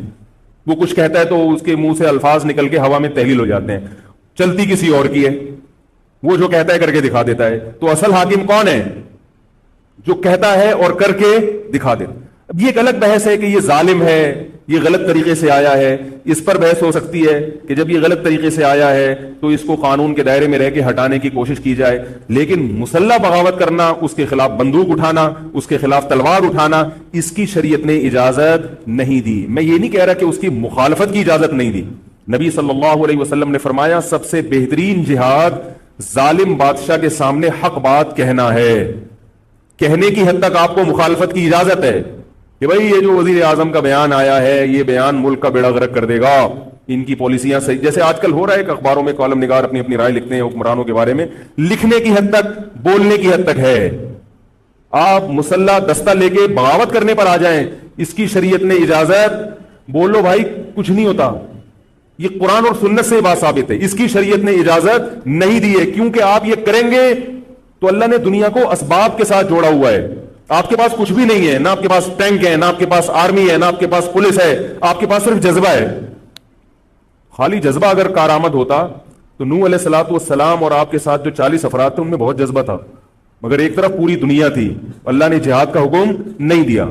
وہ کچھ کہتا ہے تو اس کے منہ سے الفاظ نکل کے ہوا میں تحلیل ہو جاتے ہیں, چلتی کسی اور کی ہے, وہ جو کہتا ہے کر کے دکھا دیتا ہے. تو اصل حاکم کون ہے؟ جو کہتا ہے اور کر کے دکھا دیتا. اب یہ ایک الگ بحث ہے کہ یہ ظالم ہے, یہ غلط طریقے سے آیا ہے. اس پر بحث ہو سکتی ہے کہ جب یہ غلط طریقے سے آیا ہے تو اس کو قانون کے دائرے میں رہ کے ہٹانے کی کوشش کی جائے, لیکن مسلح بغاوت کرنا, اس کے خلاف بندوق اٹھانا, اس کے خلاف تلوار اٹھانا, اس کی شریعت نے اجازت نہیں دی. میں یہ نہیں کہہ رہا کہ اس کی مخالفت کی اجازت نہیں دی. نبی صلی اللہ علیہ وسلم نے فرمایا سب سے بہترین جہاد ظالم بادشاہ کے سامنے حق بات کہنا ہے. کہنے کی حد تک آپ کو مخالفت کی اجازت ہے کہ بھائی یہ جو وزیر اعظم کا بیان آیا ہے یہ بیان ملک کا بیڑا غرق کر دے گا, ان کی پالیسیاں صحیح, جیسے آج کل ہو رہا ہے کہ اخباروں میں کالم نگار اپنی اپنی رائے لکھتے ہیں حکمرانوں کے بارے میں, لکھنے کی حد تک, بولنے کی حد تک ہے. آپ مسلح دستہ لے کے بغاوت کرنے پر آ جائیں, اس کی شریعت نے اجازت, بولو بھائی کچھ نہیں ہوتا. یہ قرآن اور سنت سے بات ثابت ہے, اس کی شریعت نے اجازت نہیں دی ہے. کیونکہ آپ یہ کریں گے تو اللہ نے دنیا کو اسباب کے ساتھ جوڑا ہوا ہے. آپ کے پاس کچھ بھی نہیں ہے, نہ آپ کے پاس ٹینک ہے, نہ آپ کے پاس آرمی ہے, نہ آپ کے پاس پولیس ہے, آپ کے پاس صرف جذبہ ہے. خالی جذبہ اگر کارآمد ہوتا تو نوح علیہ الصلوۃ والسلام اور آپ کے ساتھ جو 40 افراد تھے ان میں بہت جذبہ تھا, مگر ایک طرف پوری دنیا تھی. اللہ نے جہاد کا حکم نہیں دیا.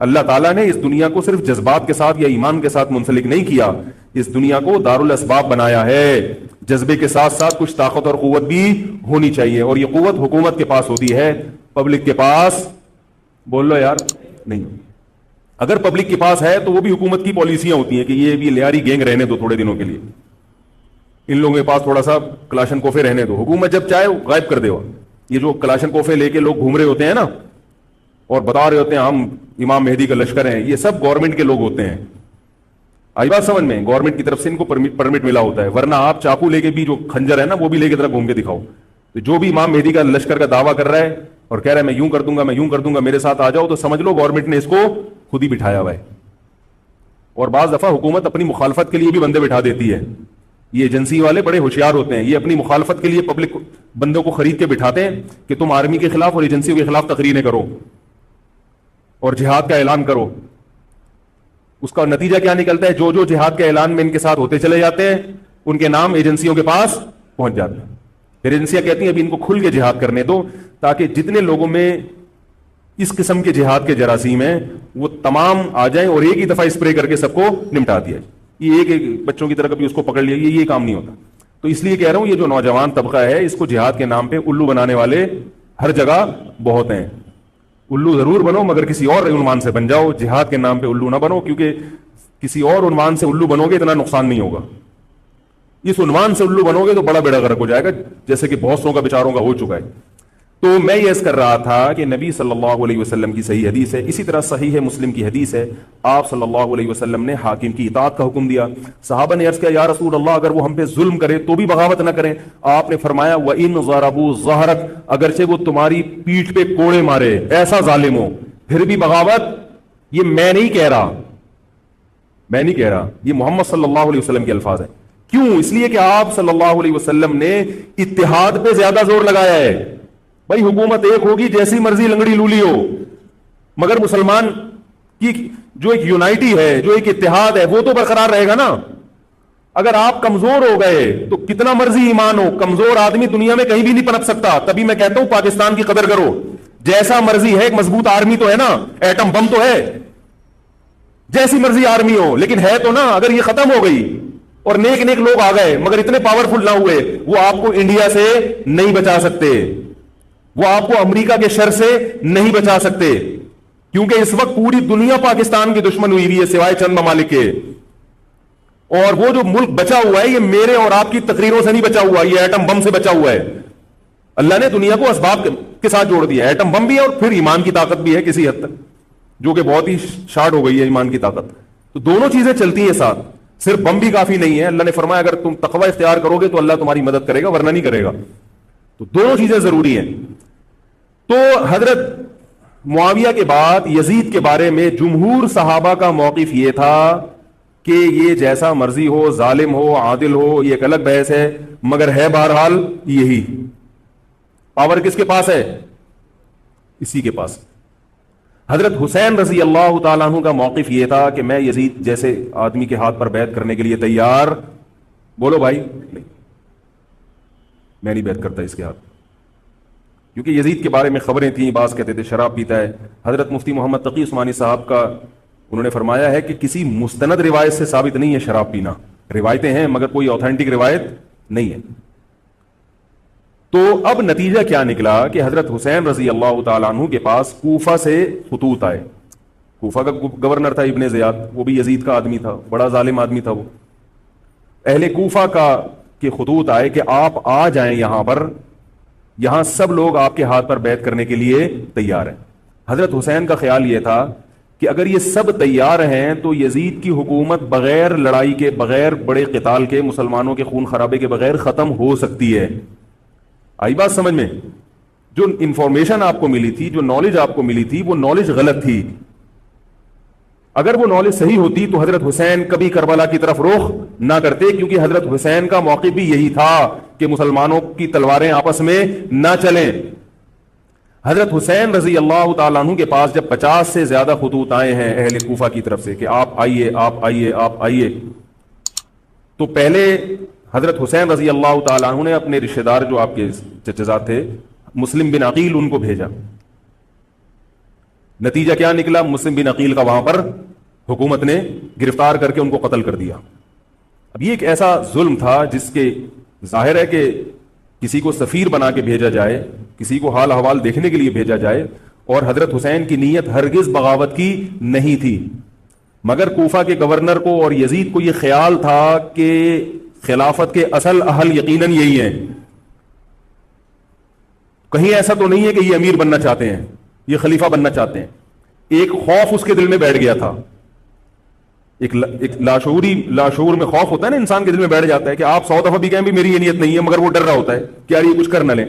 اللہ تعالیٰ نے اس دنیا کو صرف جذبات کے ساتھ یا ایمان کے ساتھ منسلک نہیں کیا, اس دنیا کو دارالاسباب بنایا ہے. جذبے کے ساتھ ساتھ کچھ طاقت اور قوت بھی ہونی چاہیے, اور یہ قوت حکومت کے پاس ہوتی ہے, پبلک کے پاس بول لو یار نہیں. اگر پبلک کے پاس ہے تو وہ بھی حکومت کی پالیسیاں ہوتی ہیں کہ یہ بھی لیاری گینگ رہنے دو تھوڑے دنوں کے لیے, ان لوگوں کے پاس تھوڑا سا کلاشن کوفے رہنے دو, حکومت جب چاہے غائب کر دے. یہ جو کلاشن کوفے لے کے لوگ گھوم رہے ہوتے ہیں نا اور بتا رہے ہوتے ہیں ہم امام مہدی کا لشکر ہیں, یہ سب گورنمنٹ کے لوگ ہوتے ہیں. آئی بات سمجھ میں؟ گورنمنٹ کی طرف سے ان کو پرمٹ ملا ہوتا ہے, ورنہ آپ چاقو لے کے بھی جو کھنجر ہے نا وہ بھی لے کے طرف گھوم کے دکھاؤ. تو جو بھی امام مہدی کا لشکر کا دعویٰ کر رہا ہے اور کہہ رہا ہے میں یوں کر دوں گا, میں یوں کر دوں گا, میرے ساتھ آ جاؤ, تو سمجھ لو گورنمنٹ نے اس کو خود ہی بٹھایا ہوا ہے. اور بعض دفعہ حکومت اپنی مخالفت کے لیے بھی بندے بٹھا دیتی ہے. یہ ایجنسی والے بڑے ہوشیار ہوتے ہیں, یہ اپنی مخالفت کے لیے پبلک بندوں کو خرید کے بٹھاتے ہیں کہ تم آرمی کے خلاف اور ایجنسیوں کے خلاف تقریریں کرو اور جہاد کا اعلان کرو. اس کا نتیجہ کیا نکلتا ہے؟ جو جو جہاد کے اعلان میں ان کے ساتھ ہوتے چلے جاتے ہیں ان کے نام ایجنسیوں کے پاس پہنچ جاتے ہیں. پھر ایجنسیاں کہتی ہیں ابھی ان کو کھل کے جہاد کرنے دو, تاکہ جتنے لوگوں میں اس قسم کے جہاد کے جراثیم ہیں وہ تمام آ جائیں اور ایک ہی دفعہ اسپرے کر کے سب کو نمٹا دیا جائے. یہ ایک بچوں کی طرح کبھی اس کو پکڑ لیا, یہ کام نہیں ہوتا. تو اس لیے کہہ رہا ہوں یہ جو نوجوان طبقہ ہے اس کو جہاد کے نام پہ الو بنانے والے ہر جگہ بہت ہیں. الو ضرور بنو مگر کسی اور عنوان سے بن جاؤ, جہاد کے نام پہ الو نہ بنو, کیونکہ کسی اور عنوان سے الو بنو گے اتنا نقصان نہیں ہوگا. اس عنوان سے الو بنو گے تو بڑا بیڑا غرق ہو جائے گا, جیسے کہ بہت سو کا بیچاروں کا ہو چکا ہے. تو میں یہ عرض کر رہا تھا کہ نبی صلی اللہ علیہ وسلم کی صحیح حدیث ہے, اسی طرح صحیح ہے مسلم کی حدیث ہے, آپ صلی اللہ علیہ وسلم نے حاکم کی اطاعت کا حکم دیا. صحابہ نے عرض کیا یا رسول اللہ اگر وہ ہم پہ ظلم کرے تو بھی بغاوت نہ کریں. آپ نے فرمایا وَإِنْ ضَرَبُوا ظَهْرَكَ, اگرچہ وہ تمہاری پیٹھ پہ کوڑے مارے, ایسا ظالم ہو, پھر بھی بغاوت. یہ میں نہیں کہہ رہا, یہ محمد صلی اللہ علیہ وسلم کے الفاظ ہیں. کیوں؟ اس لیے کہ آپ صلی اللہ علیہ وسلم نے اتحاد پہ زیادہ زور لگایا ہے. بھائی حکومت ایک ہوگی جیسی مرضی لنگڑی لولی ہو, مگر مسلمان کی جو ایک یونائٹی ہے, جو ایک اتحاد ہے, وہ تو برقرار رہے گا نا. اگر آپ کمزور ہو گئے تو کتنا مرضی ایمان ہو, کمزور آدمی دنیا میں کہیں بھی نہیں پنپ سکتا. تبھی میں کہتا ہوں پاکستان کی قدر کرو, جیسا مرضی ہے, ایک مضبوط آرمی تو ہے نا, ایٹم بم تو ہے, جیسی مرضی آرمی ہو, لیکن ہے تو نا. اگر یہ ختم ہو گئی اور نیک نیک لوگ آ گئے مگر اتنے پاورفل نہ ہوئے, وہ آپ کو انڈیا سے نہیں بچا سکتے, وہ آپ کو امریکہ کے شر سے نہیں بچا سکتے, کیونکہ اس وقت پوری دنیا پاکستان کی دشمن ہوئی ہوئی ہے سوائے چند ممالک کے. اور وہ جو ملک بچا ہوا ہے یہ میرے اور آپ کی تقریروں سے نہیں بچا ہوا, یہ ایٹم بم سے بچا ہوا ہے. اللہ نے دنیا کو اسباب کے ساتھ جوڑ دیا, ایٹم بم بھی ہے اور پھر ایمان کی طاقت بھی ہے کسی حد تک, جو کہ بہت ہی شارٹ ہو گئی ہے ایمان کی طاقت. تو دونوں چیزیں چلتی ہیں ساتھ, صرف بم بھی کافی نہیں ہے. اللہ نے فرمایا اگر تم تقوی اختیار کرو گے تو اللہ تمہاری مدد کرے گا, ورنہ نہیں کرے گا. تو دونوں چیزیں ضروری ہیں. تو حضرت معاویہ کے بعد یزید کے بارے میں جمہور صحابہ کا موقف یہ تھا کہ یہ جیسا مرضی ہو، ظالم ہو، عادل ہو، یہ ایک الگ بحث ہے، مگر ہے بہرحال یہی. پاور کس کے پاس ہے؟ اسی کے پاس. حضرت حسین رضی اللہ تعالیٰ عنہ کا موقف یہ تھا کہ میں یزید جیسے آدمی کے ہاتھ پر بیعت کرنے کے لیے تیار. بولو بھائی. نہیں، میں نہیں بیعت کرتا اس کے ہاتھ، کیونکہ یزید کے بارے میں خبریں تھیں، بعض کہتے تھے شراب پیتا ہے. حضرت مفتی محمد تقی عثمانی صاحب کا انہوں نے فرمایا ہے کہ کسی مستند روایت سے ثابت نہیں ہے شراب پینا. روایتیں ہیں مگر کوئی اوتھینٹک روایت نہیں ہے. تو اب نتیجہ کیا نکلا کہ حضرت حسین رضی اللہ تعالیٰ عنہ کے پاس کوفہ سے خطوط آئے. کوفہ کا گورنر تھا ابن زیاد، وہ بھی یزید کا آدمی تھا، بڑا ظالم آدمی تھا وہ. اہل کوفہ کے خطوط آئے کہ آپ آ جائیں یہاں پر، یہاں سب لوگ آپ کے ہاتھ پر بیعت کرنے کے لیے تیار ہیں. حضرت حسین کا خیال یہ تھا کہ اگر یہ سب تیار ہیں تو یزید کی حکومت بغیر لڑائی کے، بغیر بڑے قتال کے، مسلمانوں کے خون خرابے کے بغیر ختم ہو سکتی ہے. آئی بات سمجھ میں؟ جو انفارمیشن آپ کو ملی تھی، جو نالج آپ کو ملی تھی، وہ نالج غلط تھی. اگر وہ نالج صحیح ہوتی تو حضرت حسین کبھی کربلا کی طرف رخ نہ کرتے، کیونکہ حضرت حسین کا موقف بھی یہی تھا کہ مسلمانوں کی تلواریں آپس میں نہ چلیں. حضرت حسین رضی اللہ تعالیٰ عنہ کے پاس جب 50 سے زیادہ خطوط آئے ہیں اہل کوفہ کی طرف سے کہ آپ آئیے، آپ آئیے، آپ آئیے، تو پہلے حضرت حسین رضی اللہ تعالیٰ عنہ نے اپنے رشتہ دار جو آپ کے چچزاد تھے مسلم بن عقیل، ان کو بھیجا. نتیجہ کیا نکلا؟ مسلم بن عقیل کا وہاں پر حکومت نے گرفتار کر کے ان کو قتل کر دیا. اب یہ ایک ایسا ظلم تھا جس کے ظاہر ہے کہ کسی کو سفیر بنا کے بھیجا جائے، کسی کو حال احوال دیکھنے کے لیے بھیجا جائے، اور حضرت حسین کی نیت ہرگز بغاوت کی نہیں تھی. مگر کوفہ کے گورنر کو اور یزید کو یہ خیال تھا کہ خلافت کے اصل اہل یقیناً یہی ہیں. کہیں ایسا تو نہیں ہے کہ یہ امیر بننا چاہتے ہیں، یہ خلیفہ بننا چاہتے ہیں. ایک خوف اس کے دل میں بیٹھ گیا تھا، ایک لاشعور میں خوف ہوتا ہے نا انسان کے دل میں بیٹھ جاتا ہے کہ آپ 100 دفعہ بھی کہیں بھی میری یہ نیت نہیں ہے، مگر وہ ڈر رہا ہوتا ہے کہ یار یہ کچھ کر نہ لیں.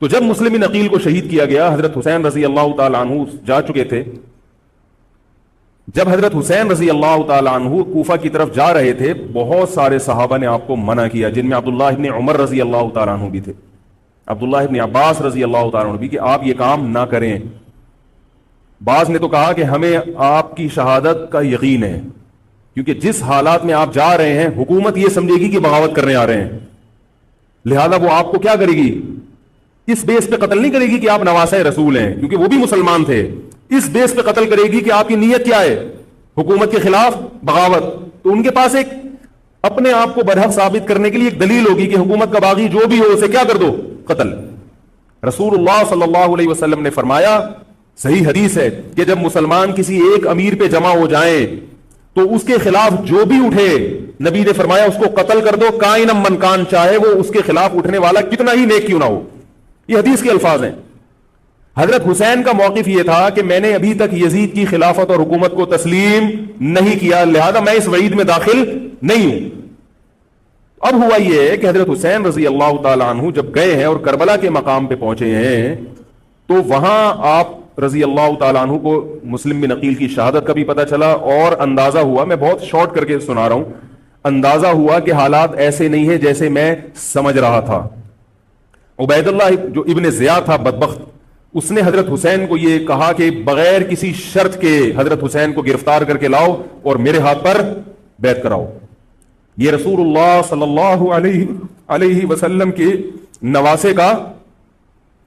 تو جب مسلم بن عقیل کو شہید کیا گیا، حضرت حسین رضی اللہ تعالیٰ عنہ جا چکے تھے. جب حضرت حسین رضی اللہ تعالیٰ عنہ کوفہ کی طرف جا رہے تھے، بہت سارے صحابہ نے آپ کو منع کیا، جن میں عبداللہ ابن عمر رضی اللہ تعالیٰ عنہ بھی تھے، عبداللہ ابن عباس رضی اللہ تعالیٰ عنہ بھی، کہ آپ یہ کام نہ کریں. بعض نے تو کہا کہ ہمیں آپ کی شہادت کا یقین ہے، کیونکہ جس حالات میں آپ جا رہے ہیں حکومت یہ سمجھے گی کہ بغاوت کرنے آ رہے ہیں، لہذا وہ آپ کو کیا کرے گی؟ اس بیس پہ قتل نہیں کرے گی کہ آپ نواسہ رسول ہیں، کیونکہ وہ بھی مسلمان تھے. اس بیس پہ قتل کرے گی کہ آپ کی نیت کیا ہے؟ حکومت کے خلاف بغاوت. تو ان کے پاس ایک اپنے آپ کو برحق ثابت کرنے کے لیے ایک دلیل ہوگی کہ حکومت کا باغی جو بھی ہو اسے کیا کر دو؟ قتل. رسول اللہ صلی اللہ علیہ وسلم نے فرمایا، صحیح حدیث ہے، کہ جب مسلمان کسی ایک امیر پہ جمع ہو جائیں تو اس کے خلاف جو بھی اٹھے، نبی نے فرمایا اس کو قتل کر دو، کائن من کان، چاہے وہ اس کے خلاف اٹھنے والا کتنا ہی نیک کیوں نہ ہو. یہ حدیث کے الفاظ ہیں. حضرت حسین کا موقف یہ تھا کہ میں نے ابھی تک یزید کی خلافت اور حکومت کو تسلیم نہیں کیا، لہذا میں اس وعید میں داخل نہیں ہوں. اب ہوا یہ کہ حضرت حسین رضی اللہ تعالیٰ عنہ جب گئے ہیں اور کربلا کے مقام پہ پہنچے ہیں، تو وہاں آپ رضی اللہ تعالیٰ عنہ کو مسلم بن عقیل کی شہادت کا بھی پتہ چلا، اور اندازہ ہوا، میں بہت شارٹ کر کے سنا رہا ہوں، اندازہ ہوا کہ حالات ایسے نہیں ہیں جیسے میں سمجھ رہا تھا. عبید اللہ جو ابن زیاد تھا بدبخت، اس نے حضرت حسین کو یہ کہا کہ بغیر کسی شرط کے حضرت حسین کو گرفتار کر کے لاؤ اور میرے ہاتھ پر بیعت کراؤ. یہ رسول اللہ صلی اللہ علیہ وسلم کے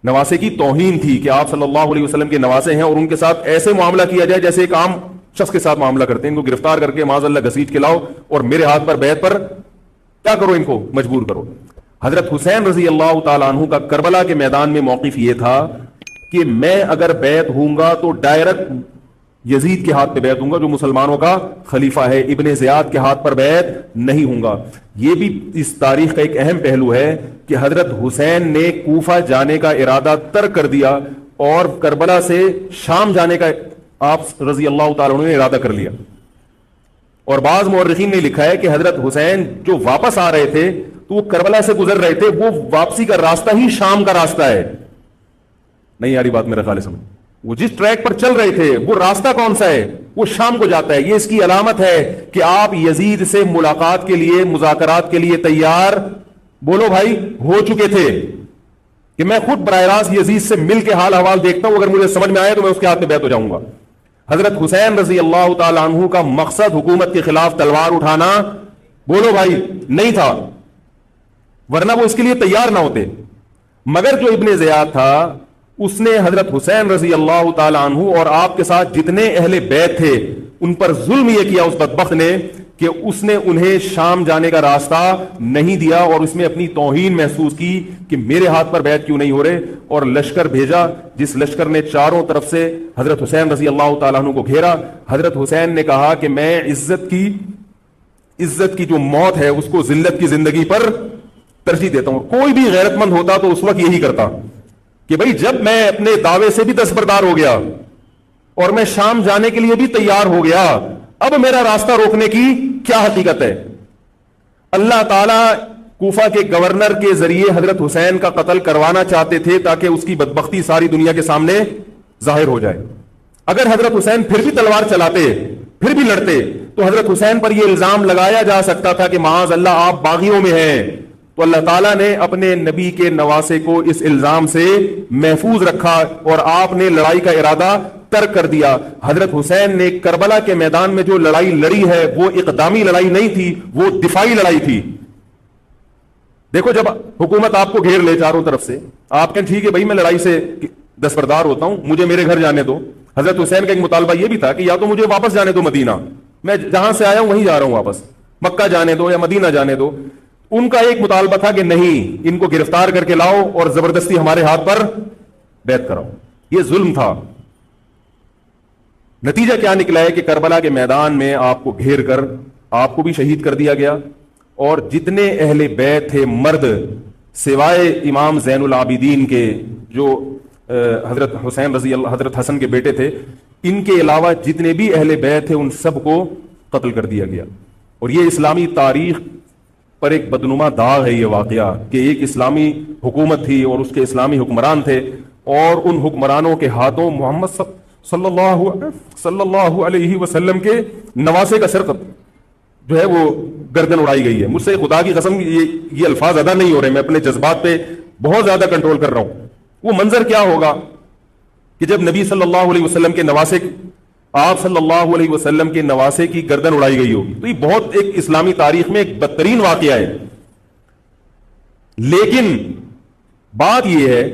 نواسے کی توہین تھی کہ آپ صلی اللہ علیہ وسلم کے نواسے ہیں اور ان کے ساتھ ایسے معاملہ کیا جائے جیسے ایک عام شخص کے ساتھ معاملہ کرتے ہیں. ان کو گرفتار کر کے معاذ اللہ گھسیٹ کے لاؤ اور میرے ہاتھ پر بیعت پر کیا کرو، ان کو مجبور کرو. حضرت حسین رضی اللہ تعالیٰ عنہ کا کربلا کے میدان میں موقف یہ تھا کہ میں اگر بیعت ہوں گا تو ڈائریکٹ یزید کے ہاتھ پہ بیعت ہوں گا جو مسلمانوں کا خلیفہ ہے، ابن زیاد کے ہاتھ پر بیعت نہیں ہوں گا. یہ بھی اس تاریخ کا ایک اہم پہلو ہے کہ حضرت حسین نے کوفہ جانے کا ارادہ ترک کر دیا اور کربلا سے شام جانے کا آپ رضی اللہ تعالیٰ عنہ نے ارادہ کر لیا. اور بعض مورخین نے لکھا ہے کہ حضرت حسین جو واپس آ رہے تھے تو وہ کربلا سے گزر رہے تھے, وہ واپسی کا راستہ ہی شام کا راستہ ہے. نہیں یاری بات میرا خیال سمجھ, وہ جس ٹریک پر چل رہے تھے وہ راستہ کون سا ہے؟ وہ شام کو جاتا ہے. یہ اس کی علامت ہے کہ آپ یزید سے ملاقات کے لیے, مذاکرات کے لیے تیار, بولو بھائی, ہو چکے تھے. کہ میں خود براہ راست یزید سے مل کے حال احوال دیکھتا ہوں, اگر مجھے سمجھ میں آئے تو میں اس کے ہاتھ میں بیعت ہو جاؤں گا. حضرت حسین رضی اللہ تعالی عنہ کا مقصد حکومت کے خلاف تلوار اٹھانا, بولو بھائی, نہیں تھا, ورنہ وہ اس کے لیے تیار نہ ہوتے. مگر جو ابن زیاد تھا اس نے حضرت حسین رضی اللہ تعالی عنہ اور آپ کے ساتھ جتنے اہل بیت تھے ان پر ظلم یہ کیا اس بدبخت نے کہ اس نے انہیں شام جانے کا راستہ نہیں دیا, اور اس میں اپنی توہین محسوس کی کہ میرے ہاتھ پر بیعت کیوں نہیں ہو رہے, اور لشکر بھیجا جس لشکر نے چاروں طرف سے حضرت حسین رضی اللہ تعالیٰ عنہ کو گھیرا. حضرت حسین نے کہا کہ میں عزت کی جو موت ہے اس کو ذلت کی زندگی پر ترجیح دیتا ہوں. کوئی بھی غیرت مند ہوتا تو اس وقت یہی کرتا کہ بھئی جب میں اپنے دعوے سے بھی دستبردار ہو گیا اور میں شام جانے کے لیے بھی تیار ہو گیا, اب میرا راستہ روکنے کی کیا حقیقت ہے. اللہ تعالیٰ کوفہ کے گورنر کے ذریعے حضرت حسین کا قتل کروانا چاہتے تھے تاکہ اس کی بدبختی ساری دنیا کے سامنے ظاہر ہو جائے. اگر حضرت حسین پھر بھی تلوار چلاتے, پھر بھی لڑتے, تو حضرت حسین پر یہ الزام لگایا جا سکتا تھا کہ معاذ اللہ آپ باغیوں میں ہیں. تو اللہ تعالیٰ نے اپنے نبی کے نواسے کو اس الزام سے محفوظ رکھا اور آپ نے لڑائی کا ارادہ ترک کر دیا. حضرت حسین نے کربلا کے میدان میں جو لڑائی لڑی ہے وہ اقدامی لڑائی نہیں تھی, وہ دفاعی لڑائی تھی. دیکھو جب حکومت آپ کو گھیر لے چاروں طرف سے, آپ کہیں ٹھیک ہے بھائی میں لڑائی سے دستبردار ہوتا ہوں, مجھے میرے گھر جانے دو. حضرت حسین کا ایک مطالبہ یہ بھی تھا کہ یا تو مجھے واپس جانے دو مدینہ, میں جہاں سے آیا ہوں وہیں جا رہا ہوں واپس, مکہ جانے دو یا مدینہ جانے دو. ان کا ایک مطالبہ تھا کہ نہیں, ان کو گرفتار کر کے لاؤ اور زبردستی ہمارے ہاتھ پر بیعت کراؤ. یہ ظلم تھا. نتیجہ کیا نکلا ہے کہ کربلا کے میدان میں آپ کو گھیر کر آپ کو بھی شہید کر دیا گیا, اور جتنے اہل بیت تھے مرد سوائے امام زین العابدین کے جو حضرت حسین رضی اللہ, حضرت حسن کے بیٹے تھے, ان کے علاوہ جتنے بھی اہل بیت تھے ان سب کو قتل کر دیا گیا. اور یہ اسلامی تاریخ پر ایک بدنما داغ ہے یہ واقعہ کہ ایک اسلامی حکومت تھی اور اس کے اسلامی حکمران تھے, اور ان حکمرانوں کے ہاتھوں محمد صلی اللہ علیہ وسلم کے نواسے کا سر جو ہے وہ گردن اڑائی گئی ہے. مجھ سے خدا کی قسم یہ الفاظ ادا نہیں ہو رہے, میں اپنے جذبات پہ بہت زیادہ کنٹرول کر رہا ہوں. وہ منظر کیا ہوگا کہ جب نبی صلی اللہ علیہ وسلم کے نواسے, آپ صلی اللہ علیہ وسلم کے نواسے کی گردن اڑائی گئی ہوگی. تو یہ بہت ایک اسلامی تاریخ میں ایک بدترین واقعہ ہے. لیکن بات یہ ہے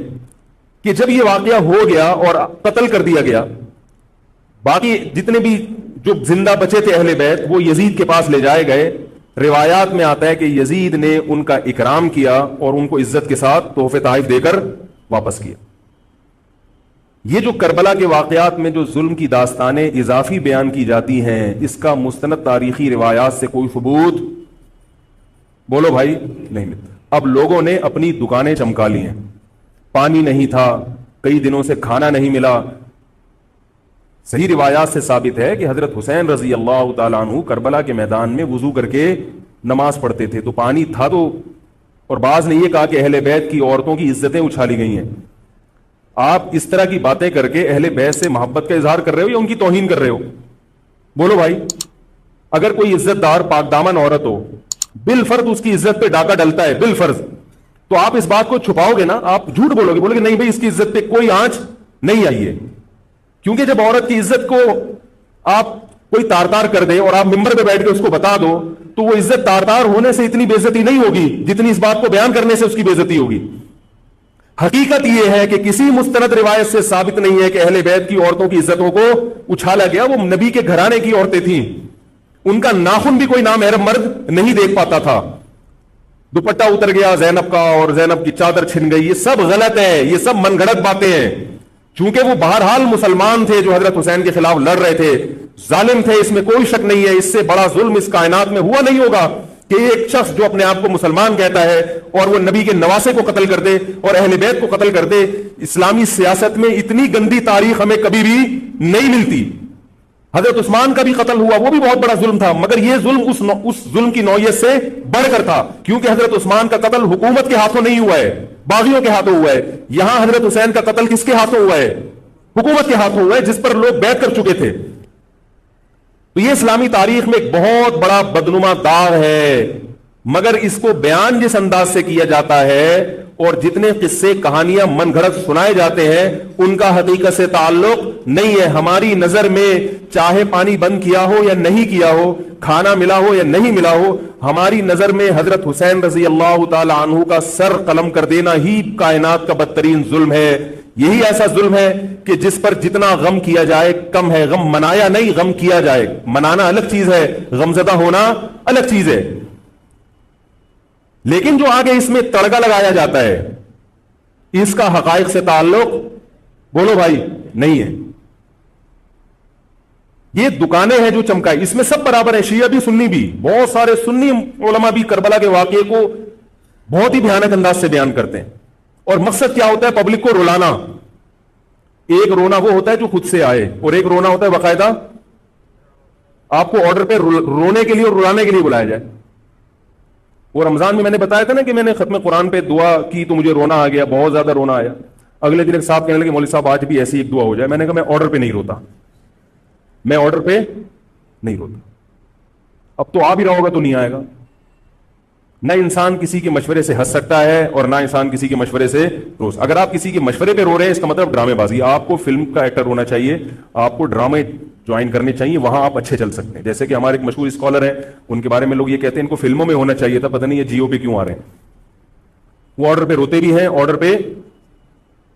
کہ جب یہ واقعہ ہو گیا اور قتل کر دیا گیا, باقی جتنے بھی جو زندہ بچے تھے اہل بیت وہ یزید کے پاس لے جائے گئے. روایات میں آتا ہے کہ یزید نے ان کا اکرام کیا اور ان کو عزت کے ساتھ تحفے تحائف دے کر واپس کیا. یہ جو کربلا کے واقعات میں جو ظلم کی داستانیں اضافی بیان کی جاتی ہیں, اس کا مستند تاریخی روایات سے کوئی ثبوت بولو بھائی نہیں ملتا. اب لوگوں نے اپنی دکانیں چمکا لی ہیں, پانی نہیں تھا, کئی دنوں سے کھانا نہیں ملا. صحیح روایات سے ثابت ہے کہ حضرت حسین رضی اللہ تعالیٰ عنہ کربلا کے میدان میں وضو کر کے نماز پڑھتے تھے, تو پانی تھا تو, اور بعض نے یہ کہا کہ اہل بیت کی عورتوں کی عزتیں اچھالی گئی ہیں. آپ اس طرح کی باتیں کر کے اہل بیت سے محبت کا اظہار کر رہے ہو یا ان کی توہین کر رہے ہو؟ بولو بھائی. اگر کوئی عزت دار پاک دامن عورت ہو, بالفرض اس کی عزت پہ ڈاکہ ڈلتا ہے بالفرض, تو آپ اس بات کو چھپاؤ گے نا, آپ جھوٹ بولو گے, بولو گے نہیں بھائی اس کی عزت پہ کوئی آنچ نہیں آئی ہے. کیونکہ جب عورت کی عزت کو آپ کوئی تار تار کر دے اور آپ ممبر پہ بیٹھ کے اس کو بتا دو, تو وہ عزت تار تار ہونے سے اتنی بے عزتی نہیں ہوگی جتنی اس بات کو بیان کرنے سے اس کی بے عزتی ہوگی. حقیقت یہ ہے کہ کسی مستند روایت سے ثابت نہیں ہے کہ اہل بیت کی عورتوں کی عزتوں کو اچھالا گیا. وہ نبی کے گھرانے کی عورتیں تھیں, ان کا ناخن بھی کوئی نامحرم مرد نہیں دیکھ پاتا تھا. دوپٹہ اتر گیا زینب کا اور زینب کی چادر چھن گئی, یہ سب غلط ہے, یہ سب من گھڑت باتیں ہیں. چونکہ وہ بہرحال مسلمان تھے جو حضرت حسین کے خلاف لڑ رہے تھے, ظالم تھے, اس میں کوئی شک نہیں ہے. اس سے بڑا ظلم اس کائنات میں ہوا نہیں ہوگا کہ ایک شخص جو اپنے آپ کو مسلمان کہتا ہے اور وہ نبی کے نواسے کو قتل کر دے اور اہل بیت کو قتل کر دے. اسلامی سیاست میں اتنی گندی تاریخ ہمیں کبھی بھی نہیں ملتی. حضرت عثمان کا بھی قتل ہوا, وہ بھی بہت بڑا ظلم تھا, مگر یہ ظلم اس ظلم کی نوعیت سے بڑھ کر تھا, کیونکہ حضرت عثمان کا قتل حکومت کے ہاتھوں نہیں ہوا ہے, باغیوں کے ہاتھوں ہوا ہے. یہاں حضرت حسین کا قتل کس کے ہاتھوں ہوا ہے؟ حکومت کے ہاتھوں ہوا ہے, جس پر لوگ بیعت کر چکے تھے. تو یہ اسلامی تاریخ میں ایک بہت بڑا بدنما داغ ہے, مگر اس کو بیان جس انداز سے کیا جاتا ہے اور جتنے قصے کہانیاں من گھڑت سنائے جاتے ہیں ان کا حقیقت سے تعلق نہیں ہے. ہماری نظر میں چاہے پانی بند کیا ہو یا نہیں کیا ہو, کھانا ملا ہو یا نہیں ملا ہو, ہماری نظر میں حضرت حسین رضی اللہ تعالی عنہ کا سر قلم کر دینا ہی کائنات کا بدترین ظلم ہے. یہی ایسا ظلم ہے کہ جس پر جتنا غم کیا جائے کم ہے. غم منایا نہیں, غم کیا جائے. منانا الگ چیز ہے, غمزدہ ہونا الگ چیز ہے. لیکن جو آگے اس میں تڑکا لگایا جاتا ہے اس کا حقائق سے تعلق بولو بھائی نہیں ہے. یہ دکانیں ہیں جو چمکائی, اس میں سب برابر ہیں, شیعہ بھی سنی بھی. بہت سارے سنی علماء بھی کربلا کے واقعے کو بہت ہی بھیانک انداز سے بیان کرتے ہیں, اور مقصد کیا ہوتا ہے؟ پبلک کو رلانا. ایک رونا وہ ہوتا ہے جو خود سے آئے, اور ایک رونا ہوتا ہے باقاعدہ آپ کو آرڈر پہ رونے کے لیے اور رلانے کے لیے بلایا جائے. اور رمضان میں میں نے بتایا تھا نا کہ میں نے ختم قرآن پہ دعا کی تو مجھے رونا آ گیا, بہت زیادہ رونا آیا. اگلے دن ایک صاحب کہنے لگے مولوی صاحب آج بھی ایسی ایک دعا ہو جائے. میں نے کہا میں آرڈر پہ نہیں روتا, میں آرڈر پہ نہیں روتا. اب تو آ بھی رہا ہوگا تو نہیں آئے گا. نہ انسان کسی کے مشورے سے ہنس سکتا ہے اور نہ انسان کسی کے مشورے سے رو. اگر آپ کسی کے مشورے پہ رو رہے ہیں اس کا مطلب ڈرامے بازی. آپ کو فلم کا ایکٹر ہونا چاہیے, آپ کو ڈرامے جوائن کرنے چاہیے, وہاں آپ اچھے چل سکتے ہیں. جیسے کہ ہمارے ایک مشہور اسکالر ہیں, ان کے بارے میں لوگ یہ کہتے ہیں ان کو فلموں میں ہونا چاہیے تھا, پتہ نہیں یہ جیو پہ کیوں آ رہے ہیں. وہ آرڈر پہ روتے بھی ہیں, آرڈر پہ.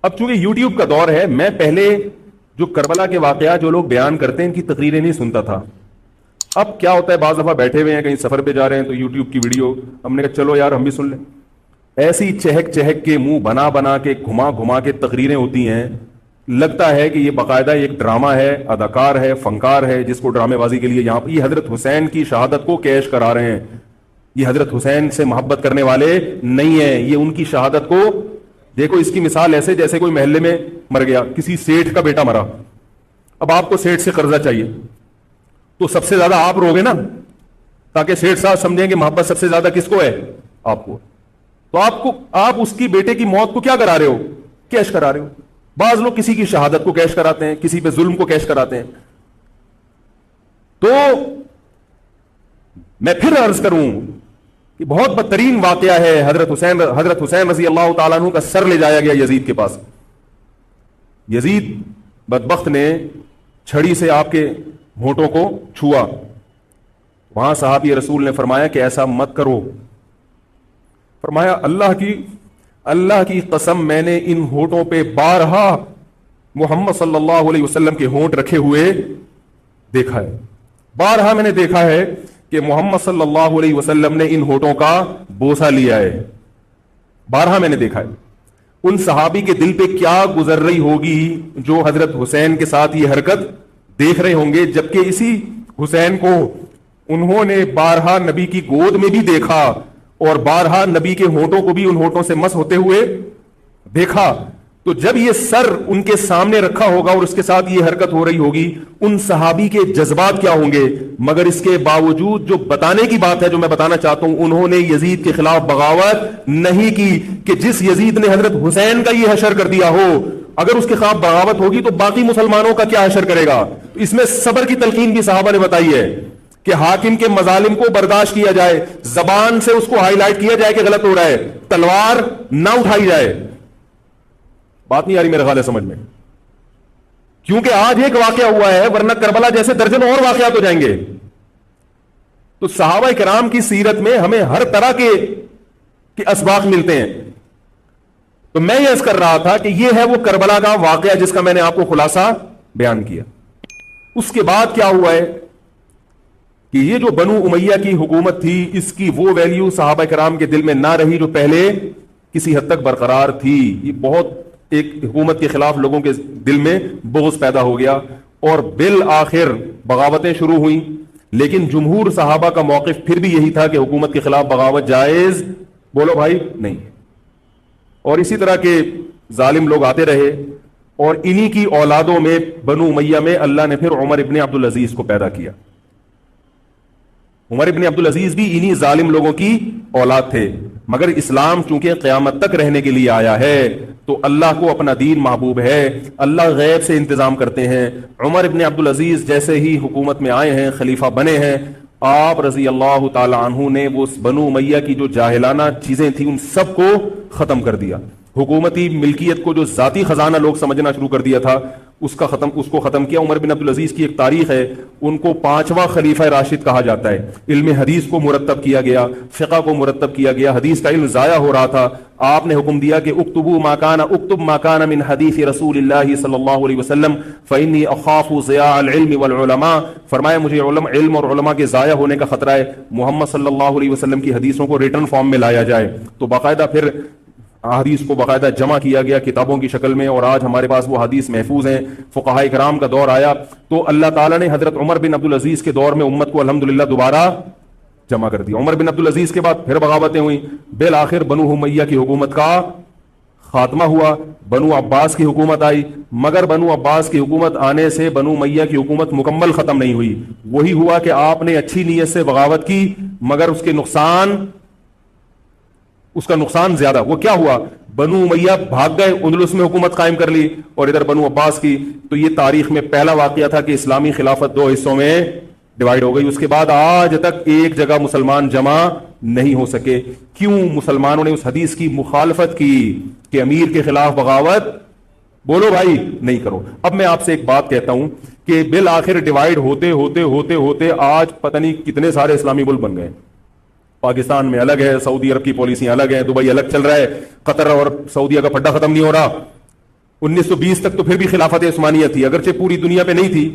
اب چونکہ یوٹیوب کا دور ہے, میں پہلے جو کربلا کے واقعات جو لوگ بیان کرتے ہیں ان کی تقریریں نہیں سنتا تھا. اب کیا ہوتا ہے, بعض دفعہ بیٹھے ہوئے ہیں کہیں سفر پہ جا رہے ہیں تو یوٹیوب کی ویڈیو, ہم نے کہا چلو یار ہم بھی سن لیں. ایسی چہک چہک کے منہ بنا بنا کے گھما گھما کے تقریریں ہوتی ہیں, لگتا ہے کہ یہ باقاعدہ ایک ڈرامہ ہے, اداکار ہے, فنکار ہے جس کو ڈرامے بازی کے لیے یہاں یہ حضرت حسین کی شہادت کو کیش کرا رہے ہیں. یہ حضرت حسین سے محبت کرنے والے نہیں ہیں, یہ ان کی شہادت کو دیکھو. اس کی مثال ایسے جیسے کوئی محلے میں مر گیا, کسی سیٹھ کا بیٹا مرا, اب آپ کو سیٹھ سے قرضہ چاہیے تو سب سے زیادہ آپ روگے نا, تاکہ سیٹھ صاحب سمجھیں کہ محبت سب سے زیادہ کس کو ہے؟ آپ کو. تو آپ اس کی بیٹے کی موت کو کیا کرا رہے ہو؟ کیش کرا رہے ہو. بعض لوگ کسی کی شہادت کو کیش کراتے ہیں, کسی پہ ظلم کو کیش کراتے ہیں. تو میں پھر عرض کروں کہ بہت بدترین واقعہ ہے. حضرت حسین رضی اللہ تعالیٰ عنہ کا سر لے جایا گیا یزید کے پاس. یزید بدبخت نے چھڑی سے آپ کے ہونٹوں کو چھوا. وہاں صحابی رسول نے فرمایا کہ ایسا مت کرو. فرمایا اللہ کی قسم میں نے ان ہونٹوں پہ بارہا محمد صلی اللہ علیہ وسلم کے ہونٹ رکھے ہوئے دیکھا ہے. بارہا میں نے دیکھا ہے کہ محمد صلی اللہ علیہ وسلم نے ان ہونٹوں کا بوسہ لیا ہے. بارہا میں نے دیکھا ہے. ان صحابی کے دل پہ کیا گزر رہی ہوگی جو حضرت حسین کے ساتھ یہ حرکت دیکھ رہے ہوں گے, جبکہ اسی حسین کو انہوں نے بارہا نبی کی گود میں بھی دیکھا اور بارہا نبی کے ہونٹوں کو بھی ان ہونٹوں سے مس ہوتے ہوئے دیکھا. تو جب یہ سر ان کے سامنے رکھا ہوگا اور اس کے ساتھ یہ حرکت ہو رہی ہوگی, ان صحابی کے جذبات کیا ہوں گے. مگر اس کے باوجود جو بتانے کی بات ہے, جو میں بتانا چاہتا ہوں, انہوں نے یزید کے خلاف بغاوت نہیں کی کہ جس یزید نے حضرت حسین کا یہ حشر کر دیا ہو, اگر اس کے خلاف بغاوت ہوگی تو باقی مسلمانوں کا کیا حشر کرے گا. اس میں صبر کی تلقین بھی صحابہ نے بتائی ہے کہ حاکم کے مظالم کو برداشت کیا جائے, زبان سے اس کو ہائی لائٹ کیا جائے کہ غلط ہو رہا ہے, تلوار نہ اٹھائی جائے. بات نہیں آ رہی میرے خیال ہے سمجھ میں, کیونکہ آج ایک واقعہ ہوا ہے ورنہ کربلا جیسے درجنوں اور واقعات ہو جائیں گے. تو صحابہ کرام کی سیرت میں ہمیں ہر طرح کے اسباق ملتے ہیں. تو میں یہ عرض کر رہا تھا کہ یہ ہے وہ کربلا کا واقعہ جس کا میں نے آپ کو خلاصہ بیان کیا. اس کے بعد کیا ہوا ہے کہ یہ جو بنو امیہ کی حکومت تھی, اس کی وہ ویلیو صحابہ کرام کے دل میں نہ رہی جو پہلے کسی حد تک برقرار تھی. یہ بہت ایک حکومت کے خلاف لوگوں کے دل میں بغض پیدا ہو گیا اور بالآخر بغاوتیں شروع ہوئیں. لیکن جمہور صحابہ کا موقف پھر بھی یہی تھا کہ حکومت کے خلاف بغاوت جائز, بولو بھائی, نہیں. اور اسی طرح کے ظالم لوگ آتے رہے اور انہی کی اولادوں میں بنو امیہ میں اللہ نے پھر عمر ابن عبد العزیز کو پیدا کیا. عمر ابن عبد العزیز بھی انہی ظالم لوگوں کی اولاد تھے، مگر اسلام چونکہ قیامت تک رہنے کے لیے آیا ہے تو اللہ کو اپنا دین محبوب ہے، اللہ غیب سے انتظام کرتے ہیں. عمر ابن عبد العزیز جیسے ہی حکومت میں آئے ہیں، خلیفہ بنے ہیں، آپ رضی اللہ تعالی عنہ نے وہ بنو امیہ کی جو جاہلانہ چیزیں تھیں ان سب کو ختم کر دیا. حکومتی ملکیت کو جو ذاتی خزانہ لوگ سمجھنا شروع کر دیا تھا اس کو ختم کیا. عمر بن عبد العزیز کی ایک تاریخ ہے، ان کو 5واں خلیفہ راشد کہا جاتا ہے. علم حدیث کو مرتب کیا گیا، فقہ کو مرتب کیا گیا، حدیث کا علم ضائع ہو رہا تھا. آپ نے حکم دیا کہ اکتب ما کان من حدیث رسول اللہ صلی اللہ علیہ وسلم فانی اخاف ضیاع العلم والعلماء. فرمایا مجھے علم اور علماء کے ضائع ہونے کا خطرہ ہے، محمد صلی اللہ علیہ وسلم کی حدیثوں کو ریٹن فارم میں لایا جائے. تو باقاعدہ پھر حدیث کو باقاعدہ جمع کیا گیا کتابوں کی شکل میں، اور آج ہمارے پاس وہ حدیث محفوظ ہیں. فقہاء کرام کا دور آیا تو اللہ تعالیٰ نے حضرت عمر بن عبد العزیز کے دور میں امت کو الحمدللہ دوبارہ جمع کر دیا. عمر بن عبد العزیز کے بعد پھر بغاوتیں ہوئیں، بالآخر بنو امیہ کی حکومت کا خاتمہ ہوا، بنو عباس کی حکومت آئی. مگر بنو عباس کی حکومت آنے سے بنو امیہ کی حکومت مکمل ختم نہیں ہوئی. وہی ہوا کہ آپ نے اچھی نیت سے بغاوت کی مگر اس کا نقصان زیادہ. وہ کیا ہوا؟ بنو امیہ بھاگ گئے، اندلس میں حکومت قائم کر لی، اور ادھر بنو عباس کی. تو یہ تاریخ میں پہلا واقعہ تھا کہ اسلامی خلافت 2 حصوں میں ڈیوائیڈ ہو گئی. اس کے بعد آج تک ایک جگہ مسلمان جمع نہیں ہو سکے. کیوں؟ مسلمانوں نے اس حدیث کی مخالفت کی کہ امیر کے خلاف بغاوت بولو بھائی نہیں کرو. اب میں آپ سے ایک بات کہتا ہوں کہ بالآخر ڈیوائیڈ ہوتے ہوتے ہوتے ہوتے آج پتہ نہیں کتنے سارے اسلامی ملک بن گئے. پاکستان میں الگ ہے، سعودی عرب کی پالیسیاں الگ ہیں، دبئی الگ چل رہا ہے، قطر اور سعودیہ کا پھڈا ختم نہیں ہو رہا. 1920 تک تو پھر بھی خلافت عثمانیہ تھی، اگرچہ پوری دنیا پہ نہیں تھی.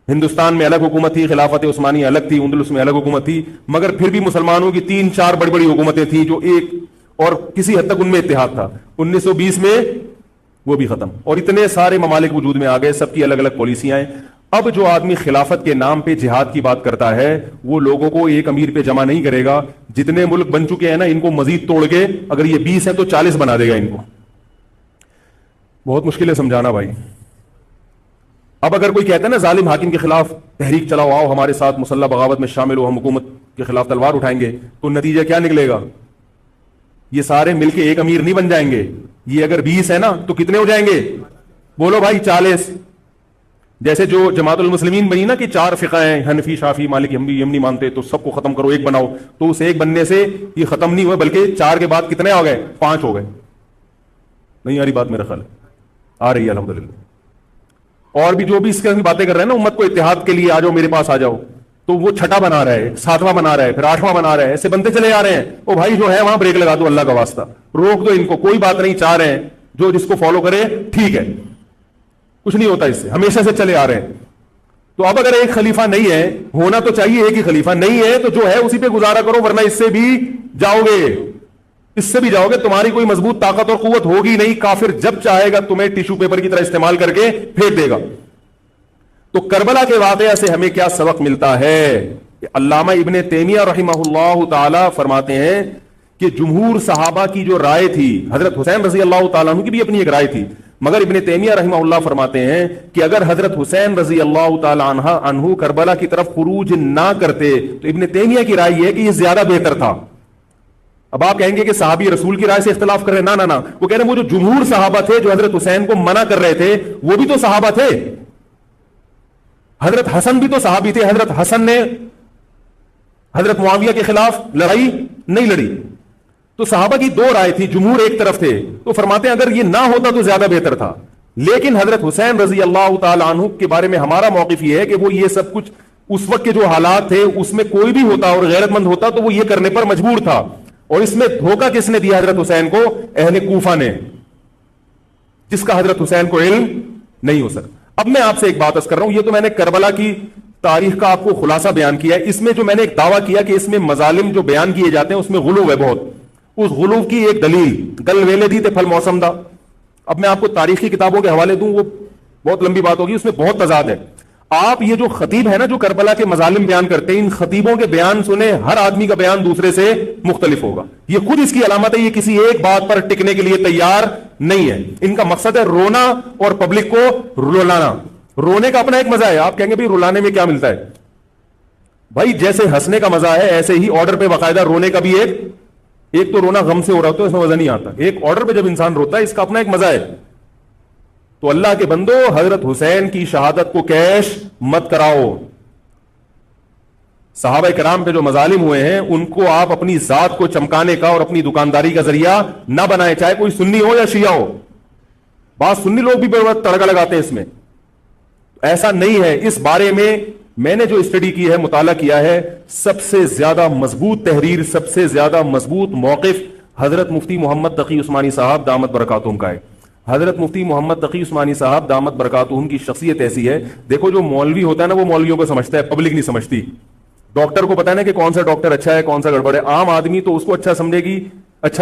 ہندوستان میں الگ حکومت تھی، خلافت عثمانیہ الگ تھی، اندلس میں الگ حکومت تھی، مگر پھر بھی مسلمانوں کی 3-4 بڑی بڑی حکومتیں تھیں جو ایک اور کسی حد تک ان میں اتحاد تھا. 1920 میں وہ بھی ختم، اور اتنے سارے ممالک وجود میں آ گئے، سب کی الگ الگ پالیسیاں ہیں. اب جو آدمی خلافت کے نام پہ جہاد کی بات کرتا ہے وہ لوگوں کو ایک امیر پہ جمع نہیں کرے گا. جتنے ملک بن چکے ہیں نا ان کو مزید توڑ کے، اگر یہ 20 ہیں تو 40 بنا دے گا ان کو. بہت مشکل ہے سمجھانا بھائی. اب اگر کوئی کہتا ہے نا ظالم حاکم کے خلاف تحریک چلاؤ، آؤ ہمارے ساتھ مسلح بغاوت میں شامل ہو، ہم حکومت کے خلاف تلوار اٹھائیں گے، تو نتیجہ کیا نکلے گا؟ یہ سارے مل کے ایک امیر نہیں بن جائیں گے. یہ اگر 20 ہے نا تو کتنے ہو جائیں گے؟ بولو بھائی 40. جیسے جو جماعت المسلمین بنی نا کہ 4 فقہ ہیں، حنفی، شافعی، مالکی، ہم نہیں مانتے، تو سب کو ختم کرو، ایک بناؤ. تو اس ایک بننے سے یہ ختم نہیں ہوئے، بلکہ 4 کے بعد کتنے ہو گئے؟ 5 ہو گئے. نہیں آ رہی بات؟ میرا خیال آ رہی ہے الحمدللہ. اور بھی جو بھی اس کی باتیں کر رہے ہیں نا امت کو اتحاد کے لیے آ جاؤ، میرے پاس آ جاؤ، تو وہ 6واں بنا رہا ہے، 7واں بنا رہا ہے، پھر 8واں بنا رہا ہے، ایسے بنتے چلے آ رہے ہیں. او بھائی جو ہے وہاں بریک لگا دو، اللہ کا واسطہ روک دو ان کو. کوئی بات نہیں، 4 ہیں، جو جس کو فالو کرے ٹھیک ہے، کچھ نہیں ہوتا اس سے، ہمیشہ سے چلے آ رہے ہیں. تو اب اگر ایک خلیفہ نہیں ہے، ہونا تو چاہیے ایک ہی خلیفہ، نہیں ہے تو جو ہے اسی پہ گزارا کرو، ورنہ اس سے بھی جاؤ گے، اس سے بھی جاؤ گے. تمہاری کوئی مضبوط طاقت اور قوت ہوگی نہیں. کافر جب چاہے گا تمہیں ٹیشو پیپر کی طرح استعمال کر کے پھینک دے گا. تو کربلا کے واقعہ سے ہمیں کیا سبق ملتا ہے؟ علامہ ابن تیمیہ رحمہ اللہ تعالی فرماتے ہیں کہ جمہور صحابہ کی جو رائے تھی، حضرت حسین رضی اللہ تعالیٰ عنہ کی بھی اپنی ایک رائے تھی، مگر ابن تیمیہ رحمہ اللہ فرماتے ہیں کہ اگر حضرت حسین رضی اللہ تعالیٰ عنہ کربلا کی طرف خروج نہ کرتے تو ابن تیمیہ کی رائے یہ ہے کہ یہ زیادہ بہتر تھا. اب آپ کہیں گے کہ صحابی رسول کی رائے سے اختلاف کر رہے ہیں، نہ وہ کہہ رہے ہیں وہ جو جمہور صحابہ تھے جو حضرت حسین کو منع کر رہے تھے وہ بھی تو صحابہ تھے. حضرت حسن بھی تو صحابی تھے. حضرت حسن نے حضرت معاویہ کے خلاف لڑائی نہیں لڑی. تو صحابہ کی 2 رائے تھی، جمہور ایک طرف تھے. تو فرماتے ہیں اگر یہ نہ ہوتا تو زیادہ بہتر تھا. لیکن حضرت حسین رضی اللہ تعالی عنہ کے بارے میں ہمارا موقف یہ ہے کہ وہ یہ سب کچھ اس وقت کے جو حالات تھے اس میں کوئی بھی ہوتا اور غیرت مند ہوتا تو وہ یہ کرنے پر مجبور تھا. اور اس میں دھوکہ کس نے دیا حضرت حسین کو؟ اہل کوفہ نے، جس کا حضرت حسین کو علم نہیں ہو سکتا. اب میں آپ سے ایک بات عرض کر رہا ہوں، یہ تو میں نے کربلا کی تاریخ کا آپ کو خلاصہ بیان کیا ہے. اس میں جو میں نے ایک دعویٰ کیا کہ اس میں مظالم جو بیان کیے جاتے ہیں اس میں غلو ہے بہت. اس غلو کی ایک دلیل گل ویلے دی تے پھل موسم دا. اب میں آپ کو تاریخی کتابوں کے حوالے دوں، وہ بہت لمبی بات ہوگی، اس میں بہت تضاد ہے. آپ یہ جو خطیب ہے نا جو کربلا کے مظالم بیان کرتے ہیں، ان خطیبوں کے بیان سنیں، ہر آدمی کا بیان دوسرے سے مختلف ہوگا. یہ خود اس کی علامت ہے، یہ کسی ایک بات پر ٹکنے کے لیے تیار نہیں ہے. ان کا مقصد ہے رونا اور پبلک کو رلانا. رونے کا اپنا ایک مزہ ہے. آپ کہیں گے بھائی رلانے میں کیا ملتا ہے؟ بھائی جیسے ہنسنے کا مزہ ہے ایسے ہی آرڈر پہ باقاعدہ رونے کا بھی ایک تو رونا غم سے ہو رہا ہوتا ہے اس میں مزہ نہیں آتا. ایک آرڈر پہ جب انسان روتا ہے اس کا اپنا ایک مزہ ہے. تو اللہ کے بندو حضرت حسین کی شہادت کو کیش مت کراؤ. صحابہ کرام پہ جو مظالم ہوئے ہیں ان کو آپ اپنی ذات کو چمکانے کا اور اپنی دکانداری کا ذریعہ نہ بنائیں, چاہے کوئی سنی ہو یا شیعہ ہو. بعض سنی لوگ بھی بڑا تڑکا لگاتے ہیں اس میں. ایسا نہیں ہے. اس بارے میں نے جو اسٹڈی کی ہے, مطالعہ کیا ہے, سب سے زیادہ مضبوط تحریر, سب سے زیادہ مضبوط موقف حضرت مفتی محمد تقی عثمانی صاحب دامت برکاتہم کا ہے. حضرت مفتی محمد تقی عثمانی صاحب دامت برکاتہم کی شخصیت ایسی ہے, دیکھو جو مولوی ہوتا ہے نا وہ مولویوں کو سمجھتا ہے, پبلک نہیں سمجھتی. ڈاکٹر کو پتا ہے نا کہ کون سا ڈاکٹر اچھا ہے کون سا گڑبڑ ہے. عام آدمی تو اس کو اچھا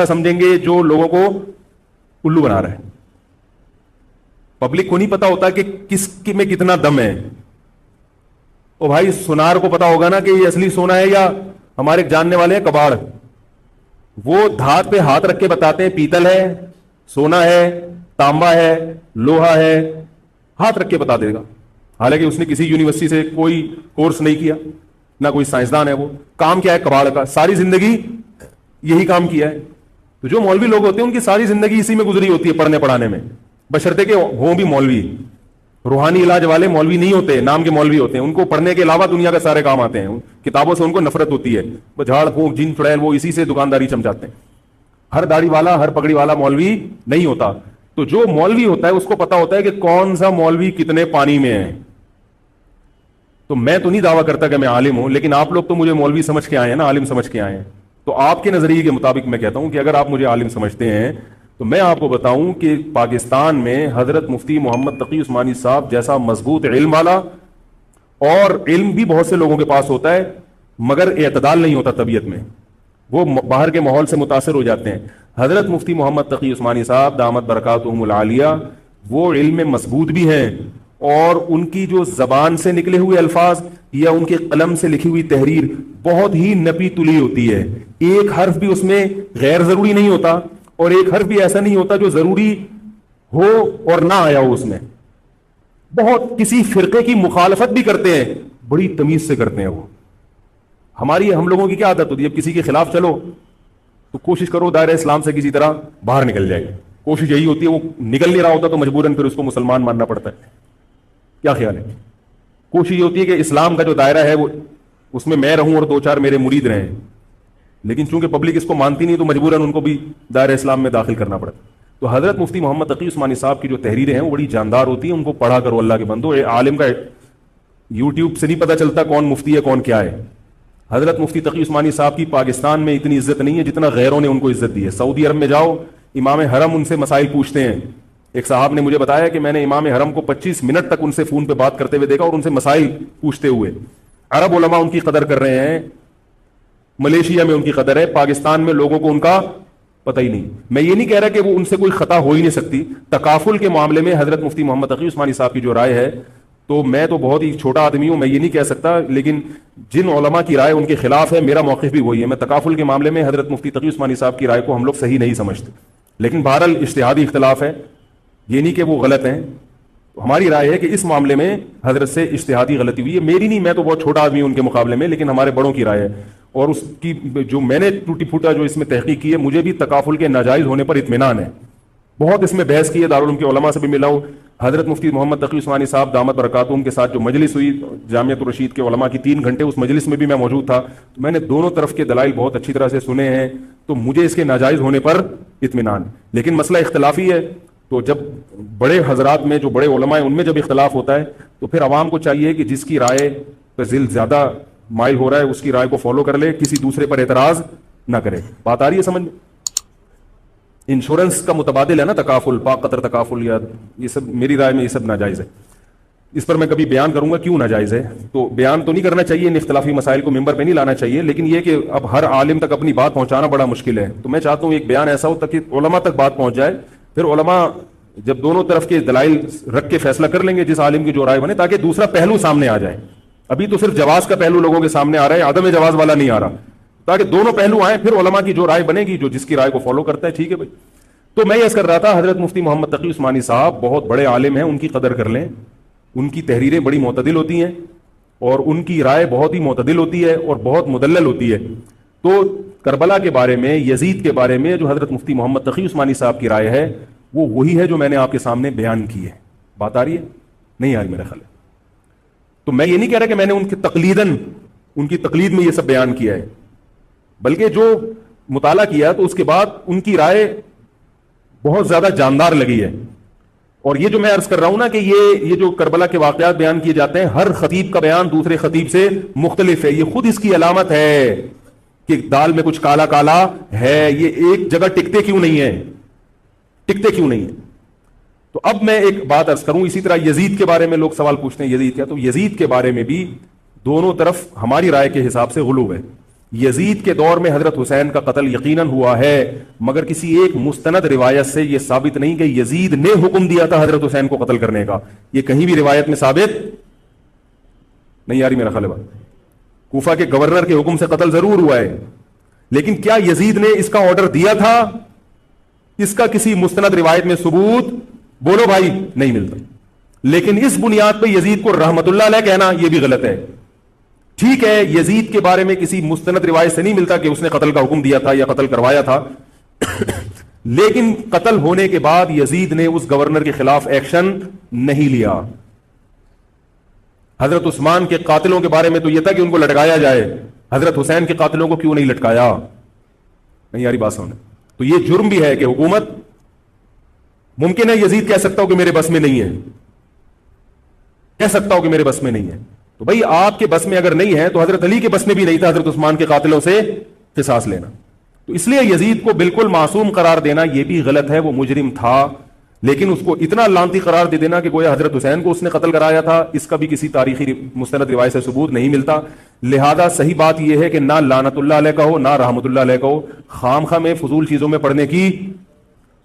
سمجھیں گے جو لوگوں کو الو بنا رہا ہے. پبلک کو نہیں پتا ہوتا کہ کس میں کتنا دم ہے. او بھائی سونار کو پتا ہوگا نا کہ یہ اصلی سونا ہے یا ہمارے جاننے والے ہیں کباڑ, وہ دھات پہ ہاتھ رکھ کے بتاتے ہیں پیتل ہے, سونا ہے, تانبا ہے, لوہا ہے, ہاتھ رکھ کے بتا دے گا. حالانکہ اس نے کسی یونیورسٹی سے کوئی کورس نہیں کیا, نہ کوئی سائنسدان ہے. وہ کام کیا ہے کباڑ کا, ساری زندگی یہی کام کیا ہے. تو جو مولوی لوگ ہوتے ہیں ان کی ساری زندگی اسی میں گزری ہوتی ہے, پڑھنے پڑھانے میں, بشرطے کہ ہوں بھی مولوی. روحانی علاج والے مولوی نہیں ہوتے, نام کے مولوی ہوتے ہیں. ان کو پڑھنے کے علاوہ دنیا کے سارے کام آتے ہیں. کتابوں سے ان کو نفرت ہوتی ہے, وہ جھاڑ پھونک جن چڑیل وہ اسی سے دکانداری چمچاتے ہیں. ہر داڑھی والا ہر پگڑی والا مولوی نہیں ہوتا. تو جو مولوی ہوتا ہے اس کو پتا ہوتا ہے کہ کون سا مولوی کتنے پانی میں ہے. تو میں تو نہیں دعویٰ کرتا کہ میں عالم ہوں, لیکن آپ لوگ تو مجھے مولوی سمجھ کے آئے ہیں نا, عالم سمجھ کے آئے ہیں. تو آپ کے نظریے کے مطابق میں کہتا ہوں کہ اگر آپ مجھے عالم سمجھتے ہیں تو میں آپ کو بتاؤں کہ پاکستان میں حضرت مفتی محمد تقی عثمانی صاحب جیسا مضبوط علم والا, اور علم بھی بہت سے لوگوں کے پاس ہوتا ہے مگر اعتدال نہیں ہوتا طبیعت میں, وہ باہر کے ماحول سے متاثر ہو جاتے ہیں. حضرت مفتی محمد تقی عثمانی صاحب دامت برکاتہم العالیہ وہ علم میں مضبوط بھی ہیں, اور ان کی جو زبان سے نکلے ہوئے الفاظ یا ان کے قلم سے لکھی ہوئی تحریر بہت ہی نپی تلی ہوتی ہے. ایک حرف بھی اس میں غیر ضروری نہیں ہوتا, اور ایک حرف بھی ایسا نہیں ہوتا جو ضروری ہو اور نہ آیا ہو اس میں. بہت کسی فرقے کی مخالفت بھی کرتے ہیں, بڑی تمیز سے کرتے ہیں. وہ ہم لوگوں کی کیا عادت ہوتی ہے, جب کسی کے خلاف چلو تو کوشش کرو دائرہ اسلام سے کسی طرح باہر نکل جائے. کوشش یہی ہوتی ہے, وہ نکل نہیں رہا ہوتا تو مجبوراً پھر اس کو مسلمان ماننا پڑتا ہے. کیا خیال ہے؟ کوشش یہ ہوتی ہے کہ اسلام کا جو دائرہ ہے وہ اس میں رہوں اور دو چار میرے مرید رہیں, لیکن چونکہ پبلک اس کو مانتی نہیں تو مجبوراً ان کو بھی دائرہ اسلام میں داخل کرنا پڑتا. تو حضرت مفتی محمد تقی عثمانی صاحب کی جو تحریریں ہیں وہ بڑی جاندار ہوتی ہیں, ان کو پڑھا کرو اللہ کے بندو. عالم کا یوٹیوب سے نہیں پتا چلتا کون مفتی ہے کون کیا ہے. حضرت مفتی تقی عثمانی صاحب کی پاکستان میں اتنی عزت نہیں ہے جتنا غیروں نے ان کو عزت دی ہے. سعودی عرب میں جاؤ, امام حرم ان سے مسائل پوچھتے ہیں. ایک صاحب نے مجھے بتایا کہ میں نے امام حرم کو 25 منٹ تک ان سے فون پہ بات کرتے ہوئے دیکھا اور ان سے مسائل پوچھتے ہوئے. عرب علماء ان کی قدر کر رہے ہیں, ملیشیا میں ان کی قدر ہے, پاکستان میں لوگوں کو ان کا پتہ ہی نہیں. میں یہ نہیں کہہ رہا کہ وہ ان سے کوئی خطا ہو ہی نہیں سکتی. تکافل کے معاملے میں حضرت مفتی محمد تقی عثمانی صاحب کی جو رائے ہے, تو میں تو بہت ہی چھوٹا آدمی ہوں, میں یہ نہیں کہہ سکتا, لیکن جن علماء کی رائے ان کے خلاف ہے میرا موقف بھی وہی ہے. میں تکافل کے معاملے میں حضرت مفتی تقی عثمانی صاحب کی رائے کو ہم لوگ صحیح نہیں سمجھتے, لیکن بہرحال اجتہادی اختلاف ہے, یہ نہیں کہ وہ غلط ہیں. ہماری رائے ہے کہ اس معاملے میں حضرت سے اجتہادی غلطی ہوئی ہے. میری نہیں, میں تو بہت چھوٹا آدمی ہوں ان کے مقابلے میں, لیکن ہمارے بڑوں کی رائے ہے. اور اس کی جو میں نے ٹوٹی پھوٹا جو اس میں تحقیق کی ہے, مجھے بھی تکافل کے ناجائز ہونے پر اطمینان ہے. بہت اس میں بحث کی ہے, دارالعلوم کے علماء سے بھی ملا ہوں. حضرت مفتی محمد تقی عثمانی صاحب دامت برکاتہم کے ساتھ جو مجلس ہوئی جامعۃ الرشید کے علماء کی 3 گھنٹے, اس مجلس میں بھی میں موجود تھا. میں نے دونوں طرف کے دلائل بہت اچھی طرح سے سنے ہیں, تو مجھے اس کے ناجائز ہونے پر اطمینان. لیکن مسئلہ اختلافی ہے, تو جب بڑے حضرات میں جو بڑے علماء ہیں ان میں جب اختلاف ہوتا ہے تو پھر عوام کو چاہیے کہ جس کی رائے پہ ذل زیادہ مائل ہو رہا ہے اس کی رائے کو فالو کر لے, کسی دوسرے پر اعتراض نہ کرے. بات آ رہی ہے سمجھ میں؟ انشورنس کا متبادل ہے نا تکافل, پاک قطر تکافل, یا یہ سب میری رائے میں یہ سب ناجائز ہے. اس پر میں کبھی بیان کروں گا کیوں ناجائز ہے. تو بیان تو نہیں کرنا چاہیے, ان اختلافی مسائل کو ممبر پہ نہیں لانا چاہیے, لیکن یہ کہ اب ہر عالم تک اپنی بات پہنچانا بڑا مشکل ہے. تو میں چاہتا ہوں ایک بیان ایسا ہو تاکہ علماء تک بات پہنچ جائے, پھر علماء جب دونوں طرف کے دلائل رکھ کے فیصلہ کر لیں گے جس عالم کی جو رائے بنے, تاکہ دوسرا پہلو سامنے آ جائے. ابھی تو صرف جواز کا پہلو لوگوں کے سامنے آ رہا ہے, عدم جواز والا نہیں آ رہا, تاکہ دونوں پہلو آئیں, پھر علماء کی جو رائے بنے گی, جو جس کی رائے کو فالو کرتا ہے ٹھیک ہے بھائی. تو میں یہ عرض کر رہا تھا حضرت مفتی محمد تقی عثمانی صاحب بہت بڑے عالم ہیں، ان کی قدر کر لیں، ان کی تحریریں بڑی معتدل ہوتی ہیں اور ان کی رائے بہت ہی معتدل ہوتی ہے اور بہت مدلل ہوتی ہے. تو کربلا کے بارے میں، یزید کے بارے میں جو حضرت مفتی محمد تقی عثمانی صاحب کی رائے ہے وہ وہی ہے جو میں نے آپ کے سامنے بیان کی ہے. بات آ رہی ہے؟ نہیں آ رہی میرا خیال ہے. تو میں یہ نہیں کہہ رہا کہ میں نے ان کی تقلید میں یہ سب بیان کیا ہے، بلکہ جو مطالعہ کیا تو اس کے بعد ان کی رائے بہت زیادہ جاندار لگی ہے. اور یہ جو میں عرض کر رہا ہوں نا کہ یہ جو کربلا کے واقعات بیان کیے جاتے ہیں، ہر خطیب کا بیان دوسرے خطیب سے مختلف ہے. یہ خود اس کی علامت ہے کہ دال میں کچھ کالا کالا ہے. یہ ایک جگہ ٹکتے کیوں نہیں ہیں؟ تو اب میں ایک بات عرض کروں. اسی طرح یزید کے بارے میں لوگ سوال پوچھتے ہیں یزید کیا، تو یزید کے بارے میں بھی دونوں طرف ہماری رائے کے حساب سے غلو ہے. یزید کے دور میں حضرت حسین کا قتل یقیناً ہوا ہے، مگر کسی ایک مستند روایت سے یہ ثابت نہیں کہ یزید نے حکم دیا تھا حضرت حسین کو قتل کرنے کا. یہ کہیں بھی روایت میں ثابت نہیں آ رہی میرا خیال ہے. کوفہ کے گورنر کے حکم سے قتل ضرور ہوا ہے، لیکن کیا یزید نے اس کا آرڈر دیا تھا؟ اس کا کسی مستند روایت میں ثبوت بولو بھائی نہیں ملتا. لیکن اس بنیاد پہ یزید کو رحمت اللہ علیہ کہنا یہ بھی غلط ہے. ٹھیک ہے، یزید کے بارے میں کسی مستند روایت سے نہیں ملتا کہ اس نے قتل کا حکم دیا تھا یا قتل کروایا تھا، لیکن قتل ہونے کے بعد یزید نے اس گورنر کے خلاف ایکشن نہیں لیا. حضرت عثمان کے قاتلوں کے بارے میں تو یہ تھا کہ ان کو لٹکایا جائے، حضرت حسین کے قاتلوں کو کیوں نہیں لٹکایا؟ نہیں یاری بات سمجھ. تو یہ جرم بھی ہے کہ حکومت، ممکن ہے یزید کہہ سکتا ہو کہ میرے بس میں نہیں ہے، تو بھائی آپ کے بس میں اگر نہیں ہے تو حضرت علی کے بس میں بھی نہیں تھا حضرت عثمان کے قاتلوں سے قصاص لینا. تو اس لیے یزید کو بالکل معصوم قرار دینا یہ بھی غلط ہے. وہ مجرم تھا، لیکن اس کو اتنا لعنتی قرار دے دینا کہ گویا حضرت حسین کو اس نے قتل کرایا تھا، اس کا بھی کسی تاریخی مستند روایت سے ثبوت نہیں ملتا. لہذا صحیح بات یہ ہے کہ نہ لعنت اللہ علیہ کا ہو نہ رحمت اللہ علیہ کا ہو. خام خواہ میں فضول چیزوں میں پڑھنے کی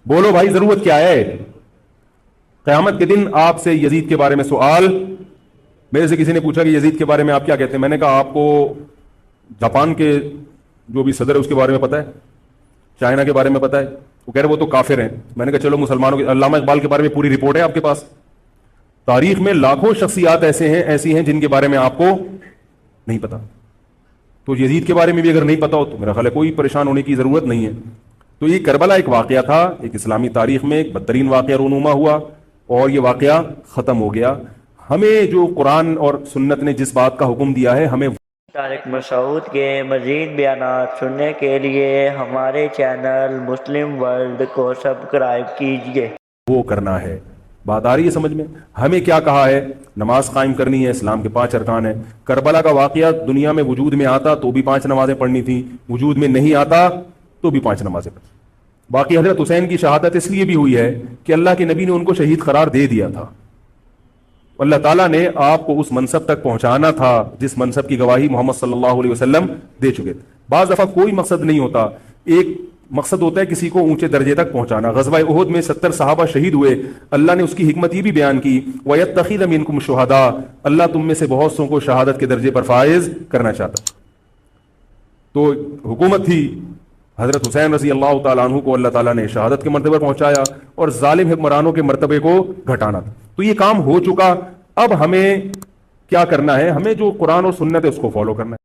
بولو بھائی ضرورت کیا ہے؟ قیامت کے دن آپ سے یزید کے بارے میں سوال، میرے سے کسی نے پوچھا کہ یزید کے بارے میں آپ کیا کہتے ہیں؟ میں نے کہا آپ کو جاپان کے جو بھی صدر ہے اس کے بارے میں پتا ہے، چائنا کے بارے میں پتا ہے؟ وہ کہہ رہے وہ تو کافر ہیں. میں نے کہا چلو مسلمانوں کے علامہ اقبال کے بارے میں پوری رپورٹ ہے آپ کے پاس. تاریخ میں لاکھوں شخصیات ایسی ہیں جن کے بارے میں آپ کو نہیں پتا. تو یزید کے بارے میں بھی اگر نہیں پتا ہو تو میرا خیال ہے کوئی پریشان ہونے کی ضرورت نہیں ہے. تو یہ کربلا ایک واقعہ تھا، ایک اسلامی تاریخ میں ایک بدترین واقعہ رونما ہوا اور یہ واقعہ ختم ہو گیا. ہمیں جو قرآن اور سنت نے جس بات کا حکم دیا ہے ہمیں طارق مسعود کے مزید بیانات سننے کے لیے ہمارے چینل مسلم ورلڈ کو سبسکرائب کیجیے. وہ کرنا ہے. بات آ رہی ہے سمجھ میں؟ ہمیں کیا کہا ہے؟ نماز قائم کرنی ہے، اسلام کے 5 ارکان ہیں. کربلا کا واقعہ دنیا میں وجود میں آتا تو بھی 5 نمازیں پڑھنی تھی، وجود میں نہیں آتا تو بھی 5 نمازیں پڑھنی. باقی حضرت حسین کی شہادت اس لیے بھی ہوئی ہے کہ اللہ کے نبی نے ان کو شہید قرار دے دیا تھا. اللہ تعالیٰ نے آپ کو اس منصب تک پہنچانا تھا جس منصب کی گواہی محمد صلی اللہ علیہ وسلم دے چکے تھے. بعض دفعہ کوئی مقصد نہیں ہوتا، ایک مقصد ہوتا ہے کسی کو اونچے درجے تک پہنچانا. غزوہ احد میں 70 صحابہ شہید ہوئے. اللہ نے اس کی حکمت یہ بھی بیان کی وَيَتَّخِذَ مِنْكُمْ شُهَدَاءَ، اللہ تم میں سے بہت سو کو شہادت کے درجے پر فائز کرنا چاہتا. تو حکومت تھی، حضرت حسین رضی اللہ تعالیٰ عنہ کو اللہ تعالیٰ نے شہادت کے مرتبے پر پہنچایا اور ظالم حکمرانوں کے مرتبے کو گھٹانا تھا. تو یہ کام ہو چکا. اب ہمیں کیا کرنا ہے؟ ہمیں جو قرآن اور سنت ہے اس کو فالو کرنا ہے.